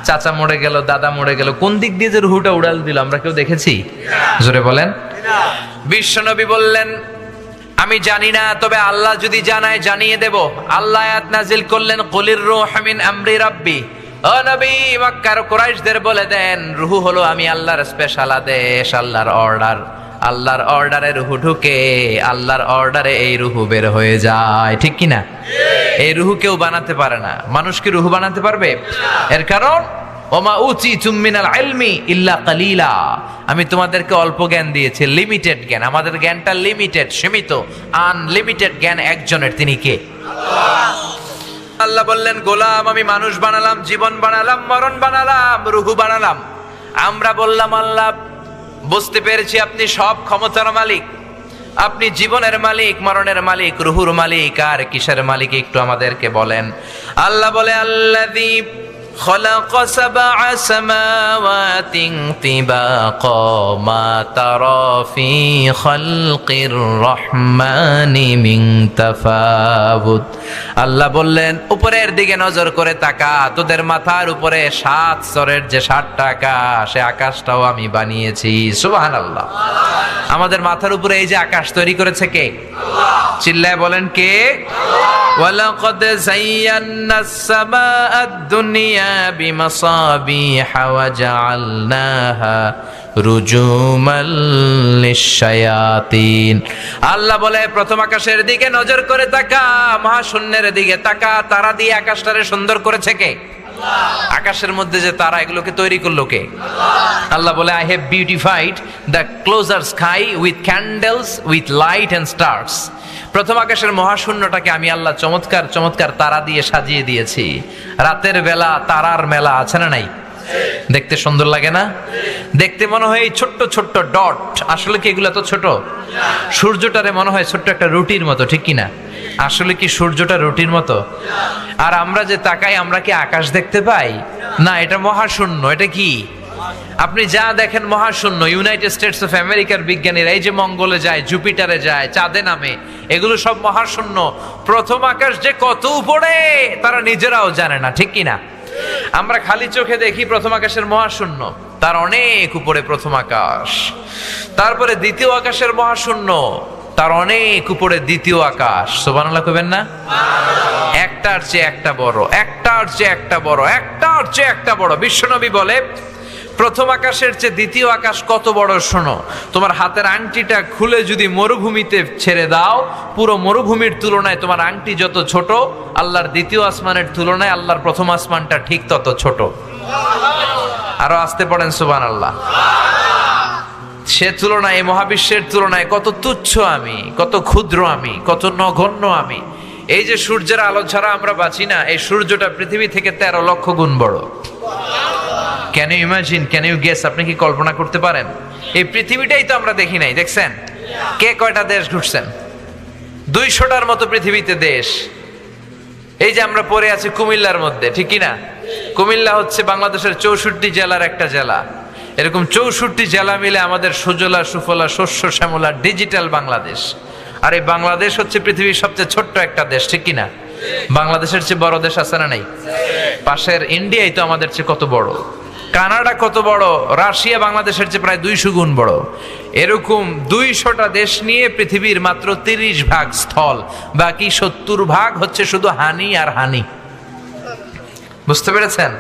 চাচা মরে গেল, দাদা মরে গেল, কোন দিক দিয়ে যে রুহুটা উড়াল দিল আমরা কেউ দেখেছি? জোরে বলেন। বিশ্বনবী বললেন আমি জানি না, তবে আল্লাহ যদি জানায় জানিয়ে দেব। আল্লাহ আয়াত নাজিল করলেন কুলির রূহু মিন আমরি রাব্বি। ও নবী, মক্কার কুরাইশদের বলে দেন রুহু হলো আমি আল্লাহর স্পেশাল আদেশ, আল্লাহর অর্ডার। আল্লাহর অর্ডারে রুহু ঢুকে, আল্লাহর অর্ডারে এই রুহু বের হয়ে যায়, ঠিক কিনা? এই রুহু কেউ বানাতে পারে না। মানুষ কি রুহু বানাতে পারবে? এর কারণ ওমা উতিতুম মিনাল ইলমি ইল্লা কালিলা, আমি তোমাদেরকে অল্প জ্ঞান দিয়েছি, লিমিটেড জ্ঞান। আমাদের জ্ঞানটা লিমিটেড, সীমিত। আনলিমিটেড জ্ঞান একজনের, তিনি কে? আল্লাহ বললেন, গোলাম আমি মানুষ বানালাম, জীবন বানালাম, মরণ বানালাম, রুহু বানালাম। আমরা বললাম, আল্লাহ বুঝতে পেরেছি আপনি সব ক্ষমতার মালিক, আপনি জীবনের মালিক, মরণের মালিক, রুহুর মালিক, আর কিসের মালিক একটু আমাদেরকে বলেন। আল্লাহ বলে, আল্লাযী خلق سبع سماوات طباقا ما ترى في خلق الرحمن من تفاوت। আল্লাহ বললেন, উপরের দিকে নজর করে তাকা, তোদের মাথার উপরে 7 স্তরের যে 7টা আকাশ, সে আকাশটাও আমি বানিয়েছি। সুবহানাল্লাহ। আমাদের মাথার উপরে এই যে আকাশ তৈরি করেছে কে? আল্লাহ। চিল্লায় বলেন, কে? ওয়ালাকাদ যায়্যানাস সামাআদ দুনিয়া বিমাসাবিহা ওয়া জাআলনাহা রুজুমাল লিশ-শায়াতিন। আল্লাহ বলে, প্রথম আকাশের দিকে নজর করে তাকা, মহাশূন্যের দিকে তাকা, তারা দিয়ে আকাশটারে সুন্দর করেছে কে? আল্লাহ। আকাশের মধ্যে যে তারা, এগুলোকে তৈরি করলো কে? আল্লাহ। আল্লাহ বলে, I have beautified the closure sky with candles with light and stars. প্রথম আকাশের মহাশূন্যটাকে আমি আল্লাহ চমৎকার চমৎকার তারা দিয়ে সাজিয়ে দিয়েছি। রাতের বেলা তারার মেলা, আছে না নাই? দেখতে সুন্দর লাগে না? দেখতে মনে হয় ছোট্ট ছোট্ট ডট, আসলে কি এগুলো তো ছোট? সূর্যটারে মনে হয় ছোট্ট একটা রুটির মতো, ঠিক কিনা? আসলে কি সূর্যটা রুটির মতো? আর আমরা যে তাকাই, আমরা কি আকাশ দেখতে পাই? না, এটা মহাশূন্য। এটা কি? আপনি যা দেখেন মহাশূন্য। ইউনাইটেড স্টেটস অফ আমেরিকার বিজ্ঞানীরা এই যে মঙ্গলে যায়, জুপিটারে যায়, চাঁদে নামে, এগুলো সব মহাশূন্য। প্রথম আকাশ যে কত উপরে তারা নিজেরাও জানে না, ঠিক কিনা? আমরা খালি চোখে দেখি প্রথম আকাশের মহাশূন্য, তার অনেক উপরে প্রথম আকাশ। তারপরে দ্বিতীয় আকাশের মহাশূন্য, তার অনেক উপরে দ্বিতীয় আকাশ। সুবহানাল্লাহ কইবেন না? একটার চেয়ে একটা বড়, একটার চেয়ে একটা বড়, একটার চেয়ে একটা বড়। বিশ্বনবী বলে, প্রথম আকাশের চেয়ে দ্বিতীয় আকাশ কত বড় শোনো। তোমার হাতের আংটিটা খুলে যদি মরুভূমিতে ছেড়ে দাও, পুরো মরুভূমির তুলনায় তোমার আংটি যত ছোট, আল্লাহর দ্বিতীয় আসমানের তুলনায় আল্লাহর প্রথম আসমানটা ঠিক তত ছোট। আরো আসতে পড়েন সুবহানাল্লাহ। সে তুলনায়, এই মহাবিশ্বের তুলনায় কত তুচ্ছ আমি, কত ক্ষুদ্র আমি, কত নগণ্য আমি। এই যে সূর্যের আলো ছাড়া আমরা বাঁচি না, এই সূর্যটা পৃথিবী থেকে 13 লক্ষ গুণ বড়। Can you imagine, can you guess? আপনি কি কল্পনা করতে পারেন? এই পৃথিবীটাই তো আমরা দেখি নাই, দেখছেন? কে কয়টা দেশ ঘুরছেন? 200টার মতো পৃথিবীতে দেশ। এই যে আমরা পড়ে আছি কুমিল্লার মধ্যে, ঠিক কিনা? কুমিল্লা হচ্ছে বাংলাদেশের 64 জেলার একটা জেলা। এরকম 64 জেলা মিলে আমাদের সুজলা সুফলা শস্য শ্যামলা ডিজিটাল বাংলাদেশ। আর এই বাংলাদেশ হচ্ছে পৃথিবীর সবচেয়ে ছোট্ট একটা দেশ, ঠিক কিনা? বাংলাদেশের চেয়ে বড় দেশ আছে না নাই? পাশের ইন্ডিয়াই তো আমাদের চেয়ে কত বড়, কানাডা কত বড়, রাশিয়া বাংলাদেশের চেয়ে প্রায় 200 গুণ বড়। এরকম 200টা দেশ নিয়ে পৃথিবীর মাত্র 30 ভাগ স্থল, বাকি 70 ভাগ হচ্ছে শুধু হানি আর হানি। বুঝতে পেরেছেন?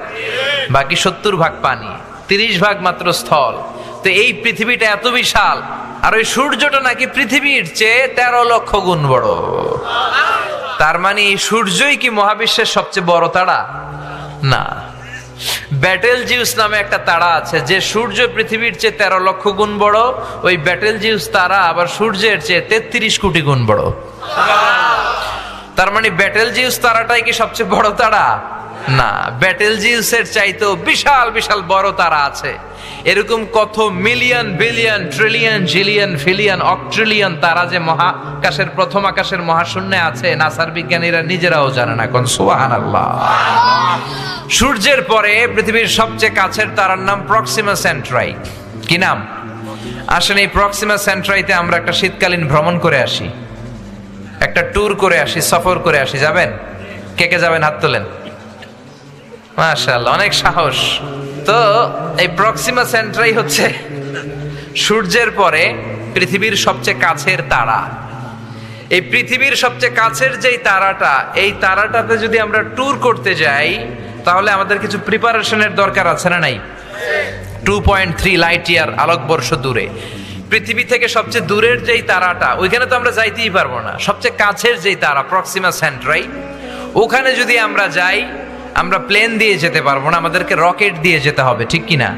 বাকি 70 ভাগ পানি, 30 ভাগ মাত্র স্থল। তো এই পৃথিবীটা এত বিশাল, আর ওই সূর্যটা নাকি পৃথিবীর চেয়ে 13 লক্ষ গুণ বড়। তার মানে এই সূর্যই কি মহাবিশ্বের সবচেয়ে বড় তারা? না। ব্যাটেল জিউস নামে একটা তারা আছে, যে সূর্য পৃথিবীর চেয়ে 13 লক্ষ গুণ বড়। ওই ব্যাটেল জিউস তারা আবার সূর্যের চেয়ে 33 কোটি গুণ বড়। তার মানে ব্যাটেল জিউস তারাটাই কি সবচেয়ে বড় তারা? না, ব্যাটেল জিউসের চাইতেও বিশাল বিশাল বড় তারা আছে। এরকম কত million billion trillion zillion fillion octillion তারা যে মহাকাশের প্রথম আকাশের মহাশূন্যে আছে, নাসার বিজ্ঞানীরা নিজেরাও জানে না। কোন সুবহানাল্লাহ। সূর্যের পরে পৃথিবীর সবচেয়ে কাছের তারার নাম প্রক্সিমা সেন্ট্রাই। কি নাম? আসেন, এই প্রক্সিমা সেন্ট্রাইতে আমরা একটা শীতকালীন ভ্রমণ করে আসি, একটা ট্যুর করে আসি, সফর করে আসি। যাবেন? কে কে যাবেন? হাত তোলেন। মাশাআল্লাহ, অনেক সাহস। তো এই প্রক্সিমা সেন্ট্রাই হচ্ছে সূর্যের পরে পৃথিবীর সবচেয়ে কাছের তারা। এই পৃথিবীর সবচেয়ে কাছের যেই তারাটা, এই তারাটাতে যদি আমরা ট্যুর করতে যাই, তাহলে আমাদের কিছু প্রিপারেশনের দরকার আছে না নাই? 2.3 লাইট ইয়ার আলোকবর্ষ দূরে পৃথিবী থেকে সবচেয়ে দূরের যেই তারাটা, ওইখানে তো আমরা যাইতেই পারবো না। সবচেয়ে কাছের যেই তারা প্রক্সিমা সেন্ট্রাই, ওখানে যদি আমরা যাই, আমরা প্লেন দিয়ে যেতে পারবো না, আমাদেরকে রকেট দিয়ে যেতে হবে, ঠিক কিনা?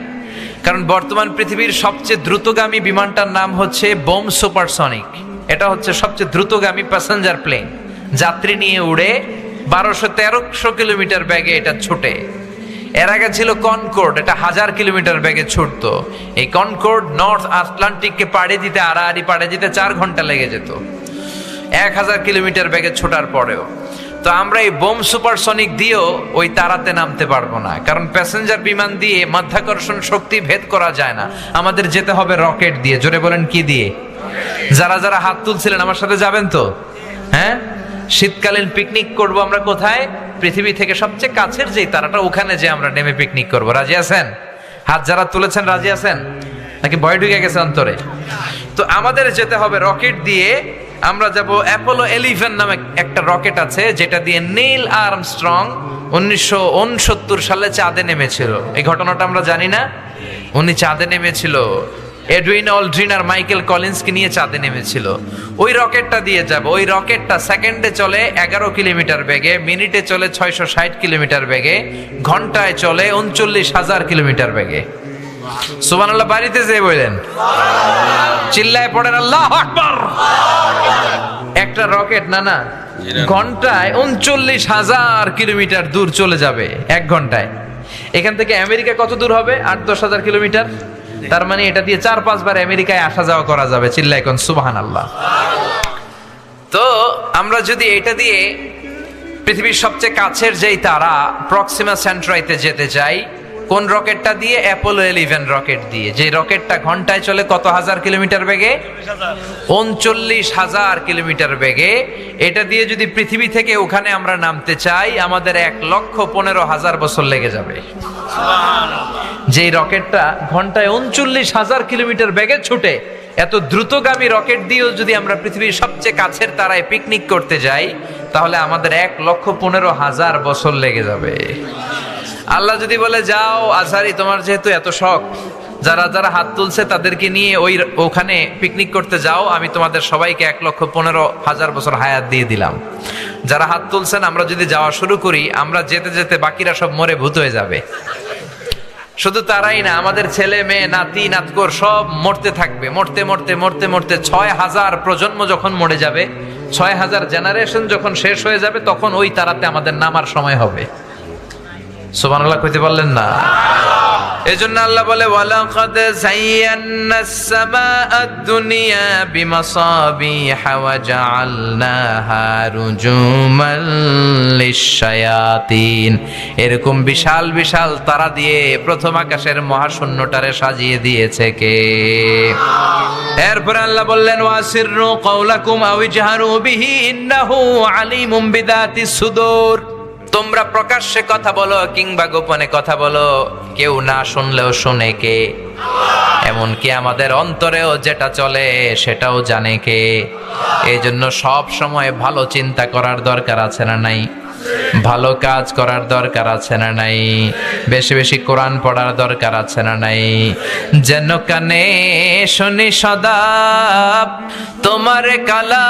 কারণ বর্তমান পৃথিবীর সবচেয়ে দ্রুতগামী বিমানটার নাম হচ্ছে বোম সুপারসনিক। এটা হচ্ছে সবচেয়ে দ্রুতগামী প্যাসেঞ্জার প্লেন, যাত্রী নিয়ে উড়ে 1200-1300 কিলোমিটার বেগে এটা ছুটে। এর আগে ছিল কনকর্ড, এটা 1000 কিলোমিটার বেগে ছুটতো। এই কনকর্ড নর্থ আটলান্টিককে পাড়ি দিতে, আড়াআড়ি পাড়ি দিতে 4 ঘন্টা লেগে যেত, 1000 কিলোমিটার বেগে ছোটার পরেও। তো আমরা এই বোম সুপারসনিক দিয়েও ওই তারাতে নামতে পারবো না, কারণ প্যাসেঞ্জার বিমান দিয়ে মাধ্যাকর্ষণ শক্তি ভেদ করা যায় না। আমাদের যেতে হবে রকেট দিয়ে। জোরে বলেন, কি দিয়ে? যারা যারা হাত তুলছিলেন আমার সাথে যাবেন তো? হ্যাঁ, শীতকালীন পিকনিক করব আমরা কোথায়? পৃথিবী থেকে সবচেয়ে কাছের যেই তারাটা, ওখানে যে আমরা নেমে পিকনিক করব। রাজি আছেন? হাত যারা তুলেছেন রাজি আছেন নাকি ভয় ঢুকে গেছে অন্তরে? তো আমাদের যেতে হবে রকেট দিয়ে। আমরা যাব অ্যাপোলো 11 নামে একটা রকেট আছে, যেটা দিয়ে নীল আর্মস্ট্রং 1969 সালে চাঁদে নেমেছিল। এই ঘটনাটা আমরা জানি না? উনি চাঁদে নেমেছিল, এডউইন অলড্রিন আর মাইকেল কলিন্সকে নিয়ে চাঁদে নেমেছিল। ওই রকেটটা দিয়ে যাব। ওই রকেটটা সেকেন্ডে চলে 11 কিলোমিটার বেগে, মিনিটে চলে 660 কিলোমিটার বেগে, ঘন্টায় চলে 39,000 কিলোমিটার বেগে। সুবহানাল্লাহ বাড়িতে যেয়ে বলেন, চিল্লায় পড়েন আল্লাহু আকবার। একটা রকেট না ঘন্টায় 39,000 কিলোমিটার দূর চলে যাবে, 1 ঘন্টায়। এখান থেকে আমেরিকা কত দূর হবে? 8-10 হাজার কিলোমিটার। তার মানে এটা দিয়ে 4-5 বার আমেরিকায় আসা যাওয়া করা যাবে। চিল্লায় কোন সুবহানাল্লাহ। তো আমরা যদি এটা দিয়ে পৃথিবীর সবচেয়ে কাছের যেই তারা প্রক্সিমা সেন্ট্রাইতে যেতে চাই, কোন রকেটটা দিয়ে? অ্যাপোলো 11 রকেট দিয়ে। যে রকেটটা ঘন্টায় চলে কত হাজার কিলোমিটার বেগে? 39,000 কিলোমিটার বেগে। এটা দিয়ে যদি পৃথিবী থেকে ওখানে আমরা নামতে চাই, আমাদের 1,15,000 বছর লেগে যাবে। যেই রকেটটা ঘন্টায় 39,000 কিলোমিটার বেগে ছুটে, এত দ্রুতগামী রকেট দিয়েও যদি আমরা পৃথিবীর সবচেয়ে কাছের তারায় পিকনিক করতে যাই, তাহলে আমাদের 1,15,000 বছর লেগে যাবে। আল্লাহ যদি বলে, যাও আজহারি, তোমার যেহেতু এত শখ, যারা যারা হাত তুলছে তাদেরকে নিয়ে ওখানে পিকনিক করতে যাও, আমি তোমাদের সবাইকে 1,15,000 বছর হায়াত দিয়ে দিলাম। যারা হাত তুলছেন, আমরা যদি যাওয়া শুরু করি, আমরা যেতে যেতে বাকিরা সব মরে ভূত হয়ে যাবে। শুধু তারাই না, আমাদের ছেলে মেয়ে নাতি নাতকর সব মরতে থাকবে। মরতে মরতে মরতে মরতে 6,000 প্রজন্ম যখন মরে যাবে, 6,000 জেনারেশন যখন শেষ হয়ে যাবে, তখন ওই তারাতে আমাদের নামার সময় হবে। সুবহানাল্লাহ কইতে পারলেন না? এজন্য আল্লাহ বলে, ওয়ালাকাদ যায়্যানাস সামাআদ দুনিয়া বিমাসাবিহা ওয়া জাআলনাহা রুজুমান লিশ-শায়াতিন। এরকম বিশাল বিশাল তারা দিয়ে প্রথম আকাশের মহাশূন্যটারে সাজিয়ে দিয়েছে কে? এরপর আল্লাহ বললেন, ওয়াসিররু কাওলাকুম আও ইজহারু বিহি ইন্নাহু আলিমুম বিদাতিস সুদূর। তোমরা প্রকাশ্যে কথা বলো কিংবা গোপনে কথা বলো, কেউ না শুনলেও শুনে কে? এমনকি আমাদের অন্তরেও যেটা চলে সেটাও জানে কে? এই জন্য সব সময় ভালো চিন্তা করার দরকার আছে না নাই? ভালো কাজ করার দরকার আছে না নাই? বেশি বেশি কোরআন পড়ার দরকার আছে না নাই? যেন কানে শুনি সদা তোমার কালাম,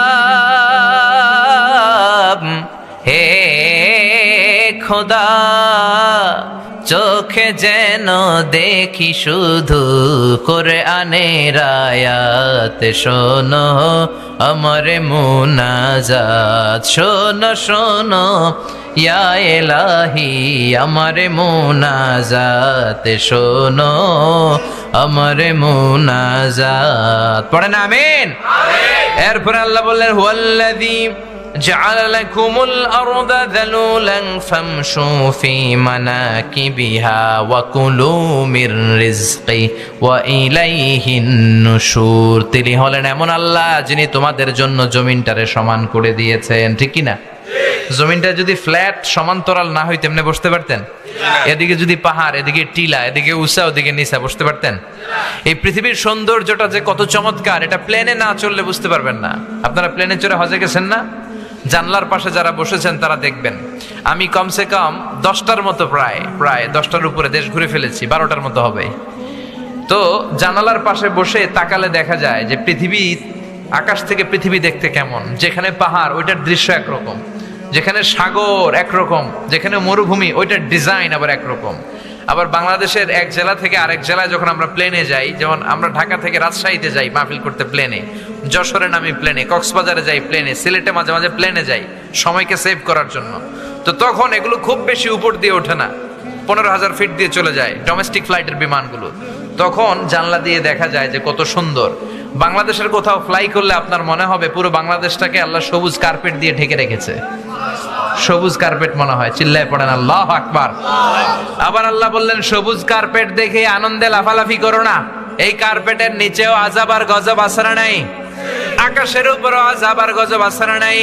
হে খোদা চোখে যেন দেখি শুধু কোরআনের আয়াত। শোনো আমার মুনাজাত, শোনো শোনো ইয়া ইলাহি আমার মুনাজাত, শোনো আমার মুনাজাত। পড়েন আমিন। এরপর আল্লাহ বললেন, হুয়াল্লাযী جعل لكم الأرض ذلولا فامشوا في مناكبها وكلوا من رزقه وإليه النشور। তিনি হলেন এমন আল্লাহ যিনি তোমাদের জন্য জমিনটারে সমান করে দিয়েছেন। ঠিক কি না? জমিনটা যদি ফ্ল্যাট সমান্তরাল না হইতো এমনি বসতে পারতেন? এদিকে যদি পাহাড়, এদিকে টিলা, এদিকে উঁচা, ওদিকে নিচা, বসতে পারতেন? এই পৃথিবীর সৌন্দর্যটা যে কত চমৎকার, এটা প্লেনে না চললে বুঝতে পারবেন না। আপনারা প্লেনে চড়ে হজে গেছেন না? জানলার পাশে যারা বসেছেন তারা দেখবেন, আমি কমসে কম 10টার মতো প্রায় 10টার উপরে দেশ ঘুরে ফেলেছি, 12টার মতো হবে। তো জানালার পাশে বসে তাকালে দেখা যায় যে পৃথিবী, আকাশ থেকে পৃথিবী দেখতে কেমন, যেখানে পাহাড় ওইটার দৃশ্য একরকম, যেখানে সাগর একরকম, যেখানে মরুভূমি ওইটার ডিজাইন আবার একরকম। আবার বাংলাদেশের এক জেলা থেকে আরেক জেলায় যখন আমরা প্লেনে যাই, যেমন আমরা ঢাকা থেকে রাজশাহীতে যাই মাহফিল করতে প্লেনে, যশোরে নামি প্লেনে, কক্সবাজারে যাই প্লেনে, সিলেটে মাঝে মাঝে প্লেনে যাই সময়কে সেভ করার জন্য। তো তখন এগুলো খুব বেশি উপর দিয়ে ওঠে না, 15,000 ফিট দিয়ে চলে যায় ডোমেস্টিক ফ্লাইটের বিমানগুলো। তখন জানলা দিয়ে দেখা যায় যে কত সুন্দর। বাংলাদেশের কোথাও ফ্লাই করলে আপনার মনে হবে পুরো বাংলাদেশটাকে আল্লাহ সবুজ কার্পেট দিয়ে ঢেকে রেখেছে, সবুজ কার্পেট মনে হয়। চিল্লায় পড়েন আল্লাহু আকবার। আবার আল্লাহ বললেন সবুজ কার্পেট দেখে আনন্দে লাফালাফি করো না, এই কার্পেটের নিচেও আযাব আর গজব আসরা নাই, আকাশের উপরও আযাব আর গজব আসরা নাই।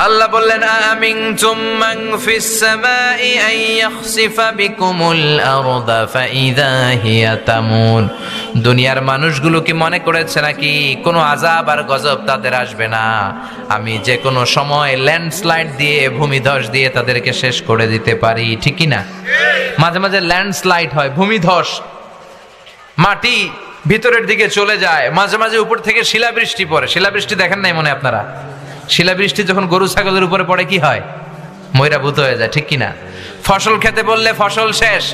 আল্লাহ বললেন আমিনতুম মান ফিস সামাই আন ইয়াখসিফা বিকুমুল আরদা ফাইযা হিয়া তামুন। দুনিয়ার মানুষগুলো কি মনে করেছে নাকি কোনো আযাব আর গজব তাদের আসবে না? আমি যে কোনো সময় ল্যান্ডস্লাইড দিয়ে, ভূমিধস দিয়ে তাদেরকে শেষ করে দিতে পারি, ঠিক কি না? মাঝে মাঝে ল্যান্ডস্লাইড হয়, ভূমিধস, মাটি ভিতরের দিকে চলে যায়, মাঝে মাঝে উপর থেকে শিলাবৃষ্টি পড়ে। শিলাবৃষ্টি দেখেন নাই মনে আপনারা? শিলাবৃষ্টি যখন গরু ছাগলের উপরে পড়ে কি হয়? ময়রা ভূত হয়ে যায়, ঠিক কিনা? ফসল খেতে বললে ফসল শেষ,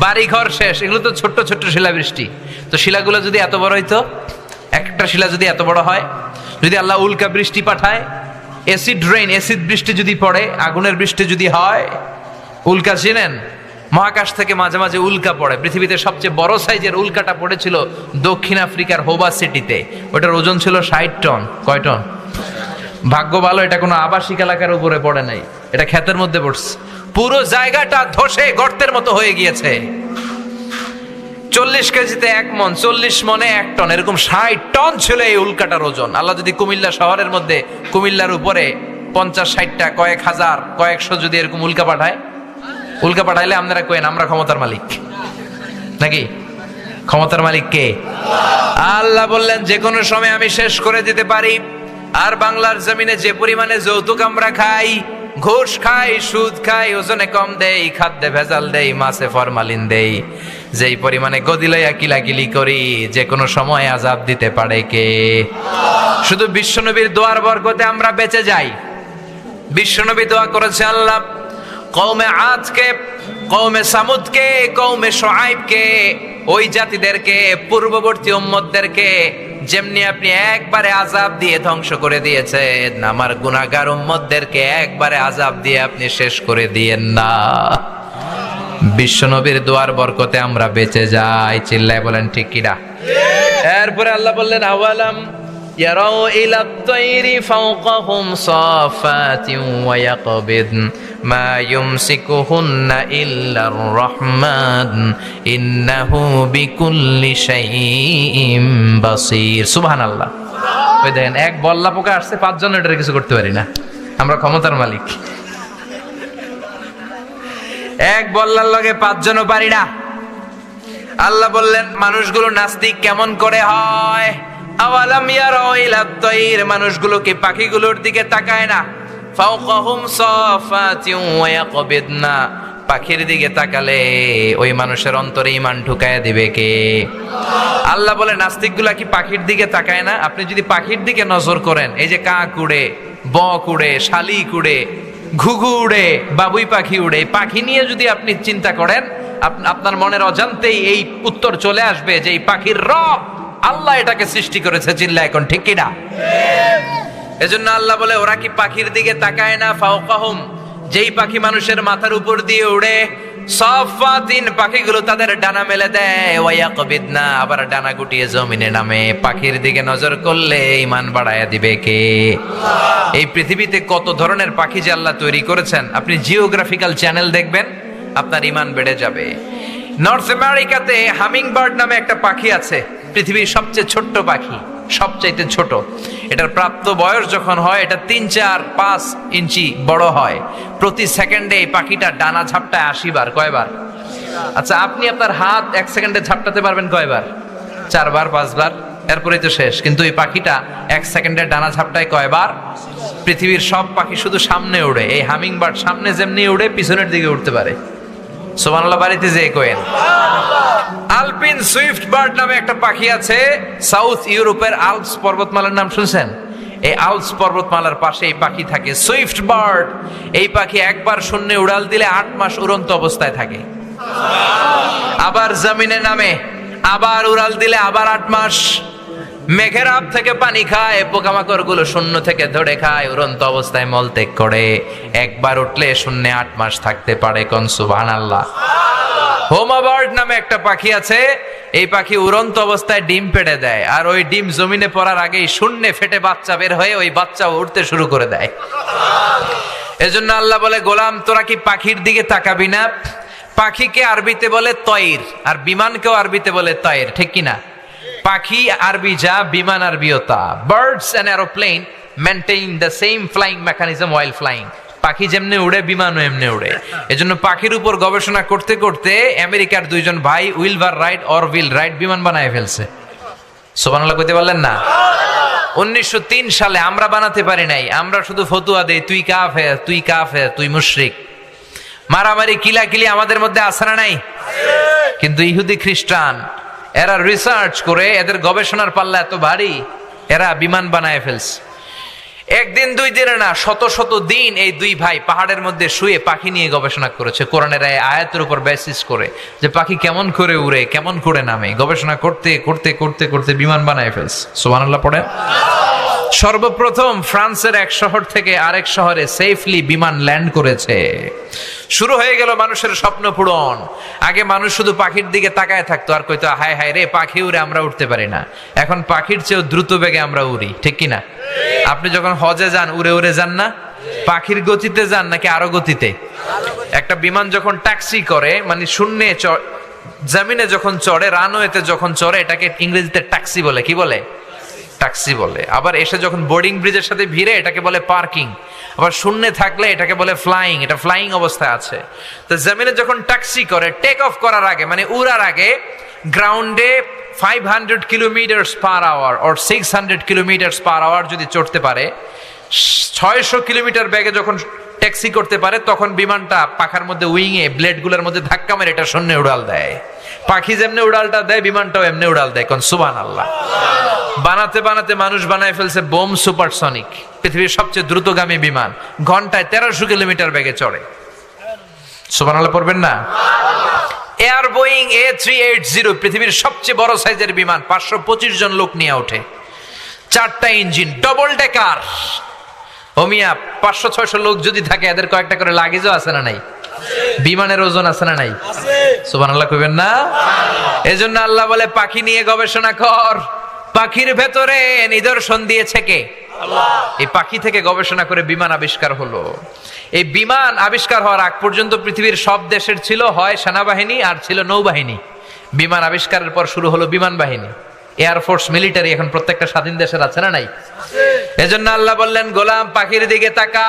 বাড়ি ঘর শেষ। এগুলো তো ছোট্ট ছোট্ট শিলাবৃষ্টি। তো শিলাগুলো যদি এত বড় হইতো, একটা শিলা যদি এত বড় হয়, যদি আল্লাহ উল্কা বৃষ্টি পাঠায়, অ্যাসিড রেইন, অ্যাসিড বৃষ্টি যদি পড়ে, আগুনের বৃষ্টি যদি হয়, উল্কা চিনেন? মহাকাশ থেকে মাঝে মাঝে উল্কা পড়ে। পৃথিবীতে সবচেয়ে বড় সাইজের উল্কাটা পড়েছিল দক্ষিণ আফ্রিকার হোবা সিটিতে। ওটার ওজন ছিল 60 টন। কয় টন? ভাগ্য ভালো এটা কোনো আবাসিক এলাকার উপরে পড়ে নাই, এটা ক্ষেতের মধ্যে পড়ছে। পুরো জায়গাটা ধসে গর্তের মতো হয়ে গিয়েছে। 40 কেজিতে 1 মন, 40 মনে 1 টন, এরকম 60 টন ছিল এই উল্কাটার ওজন। আল্লাহ যদি কুমিল্লা শহরের মধ্যে, কুমিল্লার উপরে 50-60টা, কয়েক হাজার, কয়েকশো যদি এরকম উল্কা পাঠায়, উল্কা পাঠাইলে আপনারা কইেন আমরা ক্ষমতার মালিক নাকি? ক্ষমতার মালিক কে? আল্লাহ বললেন যে কোনো সময় আমি শেষ করে দিতে পারি। আর বাংলার জমিনে যে পরিমাণে যৌতুক আমরা খাই, ঘুষ খাই, সুদ খাই, ওজনে কম দেই, খাদ্যে ভেজাল দেই, মাছে ফরমালিন দেই, যেই পরিমাণে গদিলইয়া কিলাকিলি করি, যে কোনো সময় আযাব দিতে পারে কে? শুধু বিশ্বনবীর দোয়ার বরকতে আমরা বেঁচে যাই। বিশ্বনবী দোয়া করেছে আল্লাহ কওমে আদকে, কওমে সামুদকে, কওমে শুআইবকে, ওই জাতিদেরকে, পূর্ববর্তী উম্মতদেরকে যেমনি আপনি একবারে আযাব দিয়ে ধ্বংস করে দিয়েছেন, আমার গুনাহগার উম্মতদেরকে একবারে আযাব দিয়ে আপনি শেষ করে দিয়েন না। বিশ্বনবীর দোয়ার বরকতে আমরা বেঁচে যাই। চিল্লায় বলেন ঠিক কিনা? এরপরে আল্লাহ বললেন আওয়ালাম ইয়ারাউ ইলাত তাইরি ফাওকাহুম সাফাতিন ওয়া ইয়াকবিদ মা ইউমসিকুহুন্না ইল্লার রহমান ইন্নাহু বিকুল্লি শাইইন বাসীর। সুবহানাল্লাহ। ওই দেখেন এক বল্লা পোকা আসছে, 5 জন এটার কিছু করতে পারি না। আমরা ক্ষমতার মালিক। এক বল্লার লগে 5 জনও পারি না। আল্লাহ বললেন মানুষগুলো নাস্তিক কেমন করে হয়? আওয়ালাম ইয়ারাউ ইলাত তাইর, মানুষগুলো কি পাখিগুলোর দিকে তাকায় না? ফাওকাহুম সাফাতিন ওয়া ইয়াকবিদনা, পাখির দিকে তাকালে ওই মানুষের অন্তরে ঈমান ঢুকায়া দিবে কে? আল্লাহ বলে নাস্তিকগুলা কি পাখির দিকে তাকায় না? আপনি যদি পাখির দিকে নজর করেন, এই যে কাক উড়ে, বক উড়ে, শালিক উড়ে, ঘুঘু উড়ে, বাবুই পাখি উড়ে, পাখি নিয়ে যদি আপনি চিন্তা করেন, আপনার মনের অজান্তেই এই উত্তর চলে আসবে যে এই পাখির রব আল্লাহ এটাকে সৃষ্টি করেছে। চিল্লা এখন ঠিক কিনা? এজন্য আল্লাহ বলে ওরা কি পাখির দিকে তাকায় না? ফাওকাহুম, যেই পাখি মানুষের মাথার উপর দিয়ে উড়ে, সাফাতিন, পাখিগুলো তাদের ডানা মেলে দেয়, ওয়া ইয়াকবিদনা, আবার ডানা গুটিয়ে জমিনে নামে। পাখির দিকে নজর করলে ঈমান বাড়ায়া দিবে কে? এই পৃথিবীতে কত ধরনের পাখি যে আল্লাহ তৈরি করেছেন, আপনি জিওগ্রাফিক্যাল চ্যানেল দেখবেন, আপনার ঈমান বেড়ে যাবে। নর্থ আমেরিকাতে হামিং বার্ড নামে একটা পাখি আছে, পৃথিবীর সবচেয়ে ছোট্ট পাখি, সবচাইতে ছোট। এটার প্রাপ্ত বয়স যখন হয়, এটা 3, 4, 5 ইঞ্চি বড় হয়। প্রতি সেকেন্ডে এই পাখিটা ডানা ঝাপটায় 80 বার। কয়বার? আচ্ছা, আপনি আপনার হাত 1 সেকেন্ডে ঝাপটাতে পারবেন কয়বার? 4 বার, 5 বার, এরপরেই তো শেষ। কিন্তু এই পাখিটা 1 সেকেন্ডে ডানা ঝাপটায় কয়বার? পৃথিবীর সব পাখি শুধু সামনে উড়ে, এই হামিং বার্ড সামনে যেমনি উড়ে পিছনের দিকে উঠতে পারে। সুবহানাল্লাহ বাড়িতে যে কোয়েন। আলপিন সুইফট বার্ড নামে একটা পাখি আছে সাউথ ইউরোপের আল্পস পর্বতমালার নাম শুনছেন? এই আল্পস পর্বতমালার পাশে এই পাখি থাকে, সুইফট বার্ড। এই পাখি একবার শূন্যে উড়াল দিলে 8 মাস উড়ন্ত অবস্থায় থাকে, আবার জমিনে নামে, আবার উড়াল দিলে আবার 8 মাস। মেঘের আপ থেকে পানি খায়, পোকামাকড় গুলো শূন্য থেকে ধরে খায়, উড়ন্ত অবস্থায় মলত্যাগ করে। একবার উঠলে শূন্যে 8 মাস থাকতে পারে। কোন সুবহানাল্লাহ। হোমা বার্ড নামে একটা পাখি আছে, এই পাখি উড়ন্ত অবস্থায় ডিম পেড়ে দেয়, আর ওই ডিম জমিনে পড়ার আগেই শূন্যে ফেটে বাচ্চা বের হয়ে ওই বাচ্চা উড়তে শুরু করে দেয়। এজন্য আল্লাহ বলে, গোলাম তোরা কি পাখির দিকে তাকাবি না? পাখিকে আরবিতে বলে তয়র, আর বিমানকেও আরবিতে বলে তয়র, ঠিক কিনা? পাখি আরবি যা, বিমান আরবিও তা। Birds and aeroplane maintain the same flying mechanism while flying. পাখি যেমনি উড়ে, বিমানও এমনি উড়ে। এজন্য পাখির উপর গবেষণা করতে করতে আমেরিকার 2 জন ভাই উইলভার রাইট অরভিল রাইট বিমান বানায় ফেলছে। সুবহানাল্লাহ কইতে পারলেন না? 1903 সালে আমরা বানাতে পারি নাই, আমরা শুধু ফতুয়া দেই, তুই কাফের, তুই কাফের, তুই মুশরিক। মারামারি কিলাকিলি আমাদের মধ্যে আছে না নাই? কিন্তু ইহুদি খ্রিস্টান এরা রিসার্চ করে, এদের গবেষণার পাল্লা এত ভারী, এরা বিমান বানায় ফেলছে। একদিন 2 দিনে না, শত শত দিন এই 2 ভাই পাহাড়ের মধ্যে শুয়ে পাখি নিয়ে গবেষণা করেছে, কোরআনের আয়াতের উপর বেসিস করে, যে পাখি কেমন করে উড়ে, কেমন করে নামে। গবেষণা করতে করতে করতে করতে বিমান বানায় ফেলছে। সুবহানাল্লাহ পড়ে। সর্বপ্রথম ফ্রান্সের এক শহর থেকে আরেক শহরে সেফলি বিমান ল্যান্ড করেছে। শুরু হয়ে গেল মানুষের স্বপ্ন পূরণ। আগে মানুষ শুধু পাখির দিকে তাকায় থাকতো, আর কইতো হায় হায় রে, পাখি উড়ে, আমরা উঠতে পারি না। এখন পাখির চেয়েও দ্রুত বেগে আমরা উড়ি, ঠিক কিনা? আপনি যখন হজে যান, উড়ে উড়ে যান না? পাখির গতিতে যান নাকি আরো গতিতে? একটা বিমান যখন ট্যাক্সি করে, মানে শূন্যে জমিনে যখন চড়ে, রানওয়েতে যখন চড়ে, এটাকে ইংরেজিতে ট্যাক্সি বলে। কি বলে? ট্যাক্সি বলে। আবার এসে যখন বোর্ডিং ব্রিজের সাথে ভিড়ে, এটাকে বলে পার্কিং। আবার শূন্যে থাকলে এটাকে বলে ফ্লাইং, এটা ফ্লাইং অবস্থায় আছে। তো জমিনে যখন ট্যাক্সি করে, টেক অফ করার আগে, মানে উড়ার আগে, গ্রাউন্ডে 500 kilometre per hour or 600 kilometre per hour যদি চড়তে পারে, 600 কিলোমিটার বেগে যখন ট্যাক্সি করতে পারে, তখন বিমানটা পাখার মধ্যে উইংয়ে ব্লেডগুলোর মধ্যে ধাক্কা মেরে এটা শূন্যে উড়াল দেয়। পাখি যেমনি উড়ালটা দেয়, বিমানটাও এমনি উড়াল দেয়। কোন সুবহানাল্লাহ। বানাতে বানাতে মানুষ বানায় ফেলছে বোম সুপারসনিক, পৃথিবীর সবচেয়ে দ্রুতগামী বিমান, ঘন্টায় 1300 কিলোমিটার বেগে চড়ে। সুবহানাল্লাহ পড়বেন না? এয়ার বোয়িং A380 পৃথিবীর সবচেয়ে বড় সাইজের বিমান, 525 জন লোক নিয়ে ওঠে, 4টা ইঞ্জিন, ডবল ডেকার। ওমিয়া 500-600 লোক যদি থাকে, এদের কয়েকটা করে লাগেজও আছে না নাই? বিমানের ওজন আছে না নাই? সুবহানাল্লাহ কইবেন না? এজন্য আল্লাহ বলে, পাখি নিয়ে গবেষণা কর। পাখির ভেতরে নিদর্শন দিয়েছে কে? আল্লাহ। এই পাখি থেকে গবেষণা করে বিমান আবিষ্কার হলো। এই বিমান আবিষ্কার হওয়ার আগ পর্যন্ত পৃথিবীর সব দেশের ছিল হয় সেনাবাহিনী আর ছিল নৌবাহিনী। বিমান আবিষ্কারের পর শুরু হলো বিমান বাহিনী, এয়ারফোর্স, মিলিটারি। এখন প্রত্যেকটা স্বাধীন দেশের আছে না নাই? এজন্য আল্লাহ বললেন, গোলাম পাখির দিকে তাকা,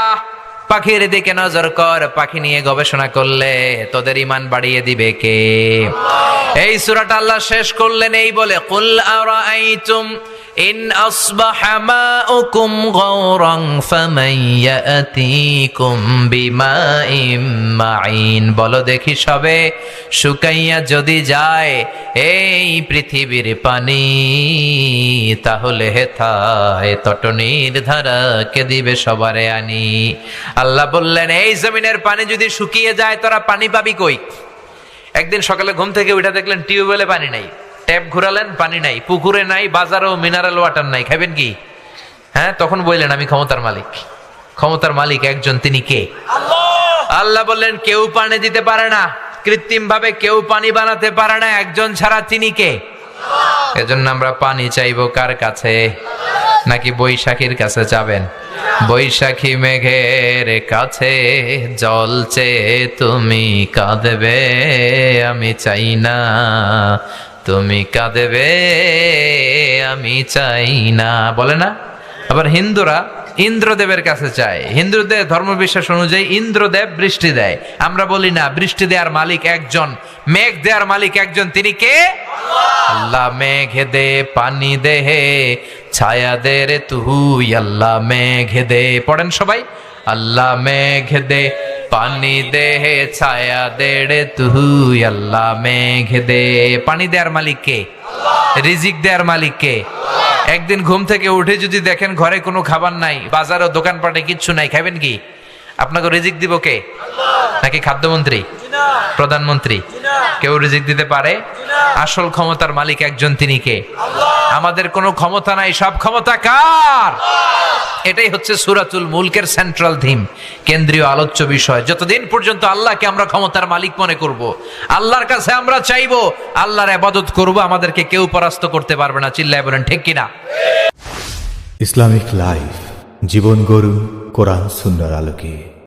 পাখির দিকে নজর কর। পাখি নিয়ে গবেষণা করলে তোদের ঈমান বাড়িয়ে দিবে কে? এই সূরাটা আল্লাহ শেষ করলেন এই বলে, কুল আরাআইতুম ইন আসবাহা মাউকুম গাওরান ফামান ইয়াতিকুম বিমাইম মাইন। বলো দেখি সবে, শুকাইয়া যদি যায় এই পৃথিবীর পানি, তাহলে হেথায় তটনির ধারা কে দিবে সবারে আনি। আল্লাহ বললেন, এই জমিনের পানি যদি শুকিয়ে যায়, তোরা পানি পাবি কই? একদিন সকালে ঘুম থেকে উঠে দেখলেন টিউবওয়েলে পানি নাই, ট্যাপ ঘুরালেন পানি নাই, পুকুরে নাই, বাজারেও মিনারেল ওয়াটার নাই, খাবেন কি? হ্যাঁ, তখন বললেন আমি ক্ষমতার মালিক। ক্ষমতার মালিক একজন, তিনি কে? আল্লাহ বললেন, কেউ পানি দিতে পারে না, কৃত্রিম ভাবে কেউ পানি বানাতে পারে না, একজন ছাড়া, তিনি কে? এজন্য আমরা পানি চাইবো কার কাছে? নাকি বৈশাখীর কাছে যাবেন? বৈশাখী মেঘের কাছে জল চেয়ে তুমি কাঁদবে, আমি চাই না তুমি কাঁদবে, আমি চাই না, বলে না? আবার হিন্দুরা ইন্দ্রদেবের কাছে চায়। হিন্দুদের ধর্মবিশ্বাস অনুযায়ী ইন্দ্রদেব বৃষ্টি দেয়। আমরা বলি না, বৃষ্টি দেওয়ার মালিক একজন, মেঘ দেওয়ার মালিক একজন, তিনি কে? আল্লাহ। মেঘ দে পানি দে ছায়া দে রে তুই, আল্লাহ মেঘ দে। পড়েন সবাই, আল্লাহ মেঘ দে পানি দে ছায়া দে রে তুই আল্লাহ মেঘ দে। পানি দেওয়ার মালিক কে? রিজিক দেওয়ার মালিক কে? একদিন ঘুম থেকে উঠে যদি দেখেন ঘরে কোনো খাবার নাই, বাজারও দোকানপাটে কিচ্ছু নাই, খাবেন কি? আপনাকে রিজিক দিব কে? নাকি খাদ্যমন্ত্রী, প্রধানমন্ত্রী? কেউ রিজিক দিতে পারে? আসল ক্ষমতার মালিক একজন, তিনি কে? আমাদের কোনো ক্ষমতা নাই, সব ক্ষমতা কার? এটাই হচ্ছে সূরাতুল মুলকের সেন্ট্রাল থিম, কেন্দ্রীয় আলোচ্য বিষয়। যতদিন পর্যন্ত আল্লাহকে আমরা ক্ষমতার মালিক মনে করব, আল্লাহর কাছে আমরা চাইবো, আল্লাহর ইবাদত করব, আমাদেরকে কেউ পরাস্ত করতে পারবে না। চিল্লায় বলেন ঠিক কিনা? ইসলামিক লাইফ, জীবন গড়ুন কোরআন সুন্নাহর আলোকে।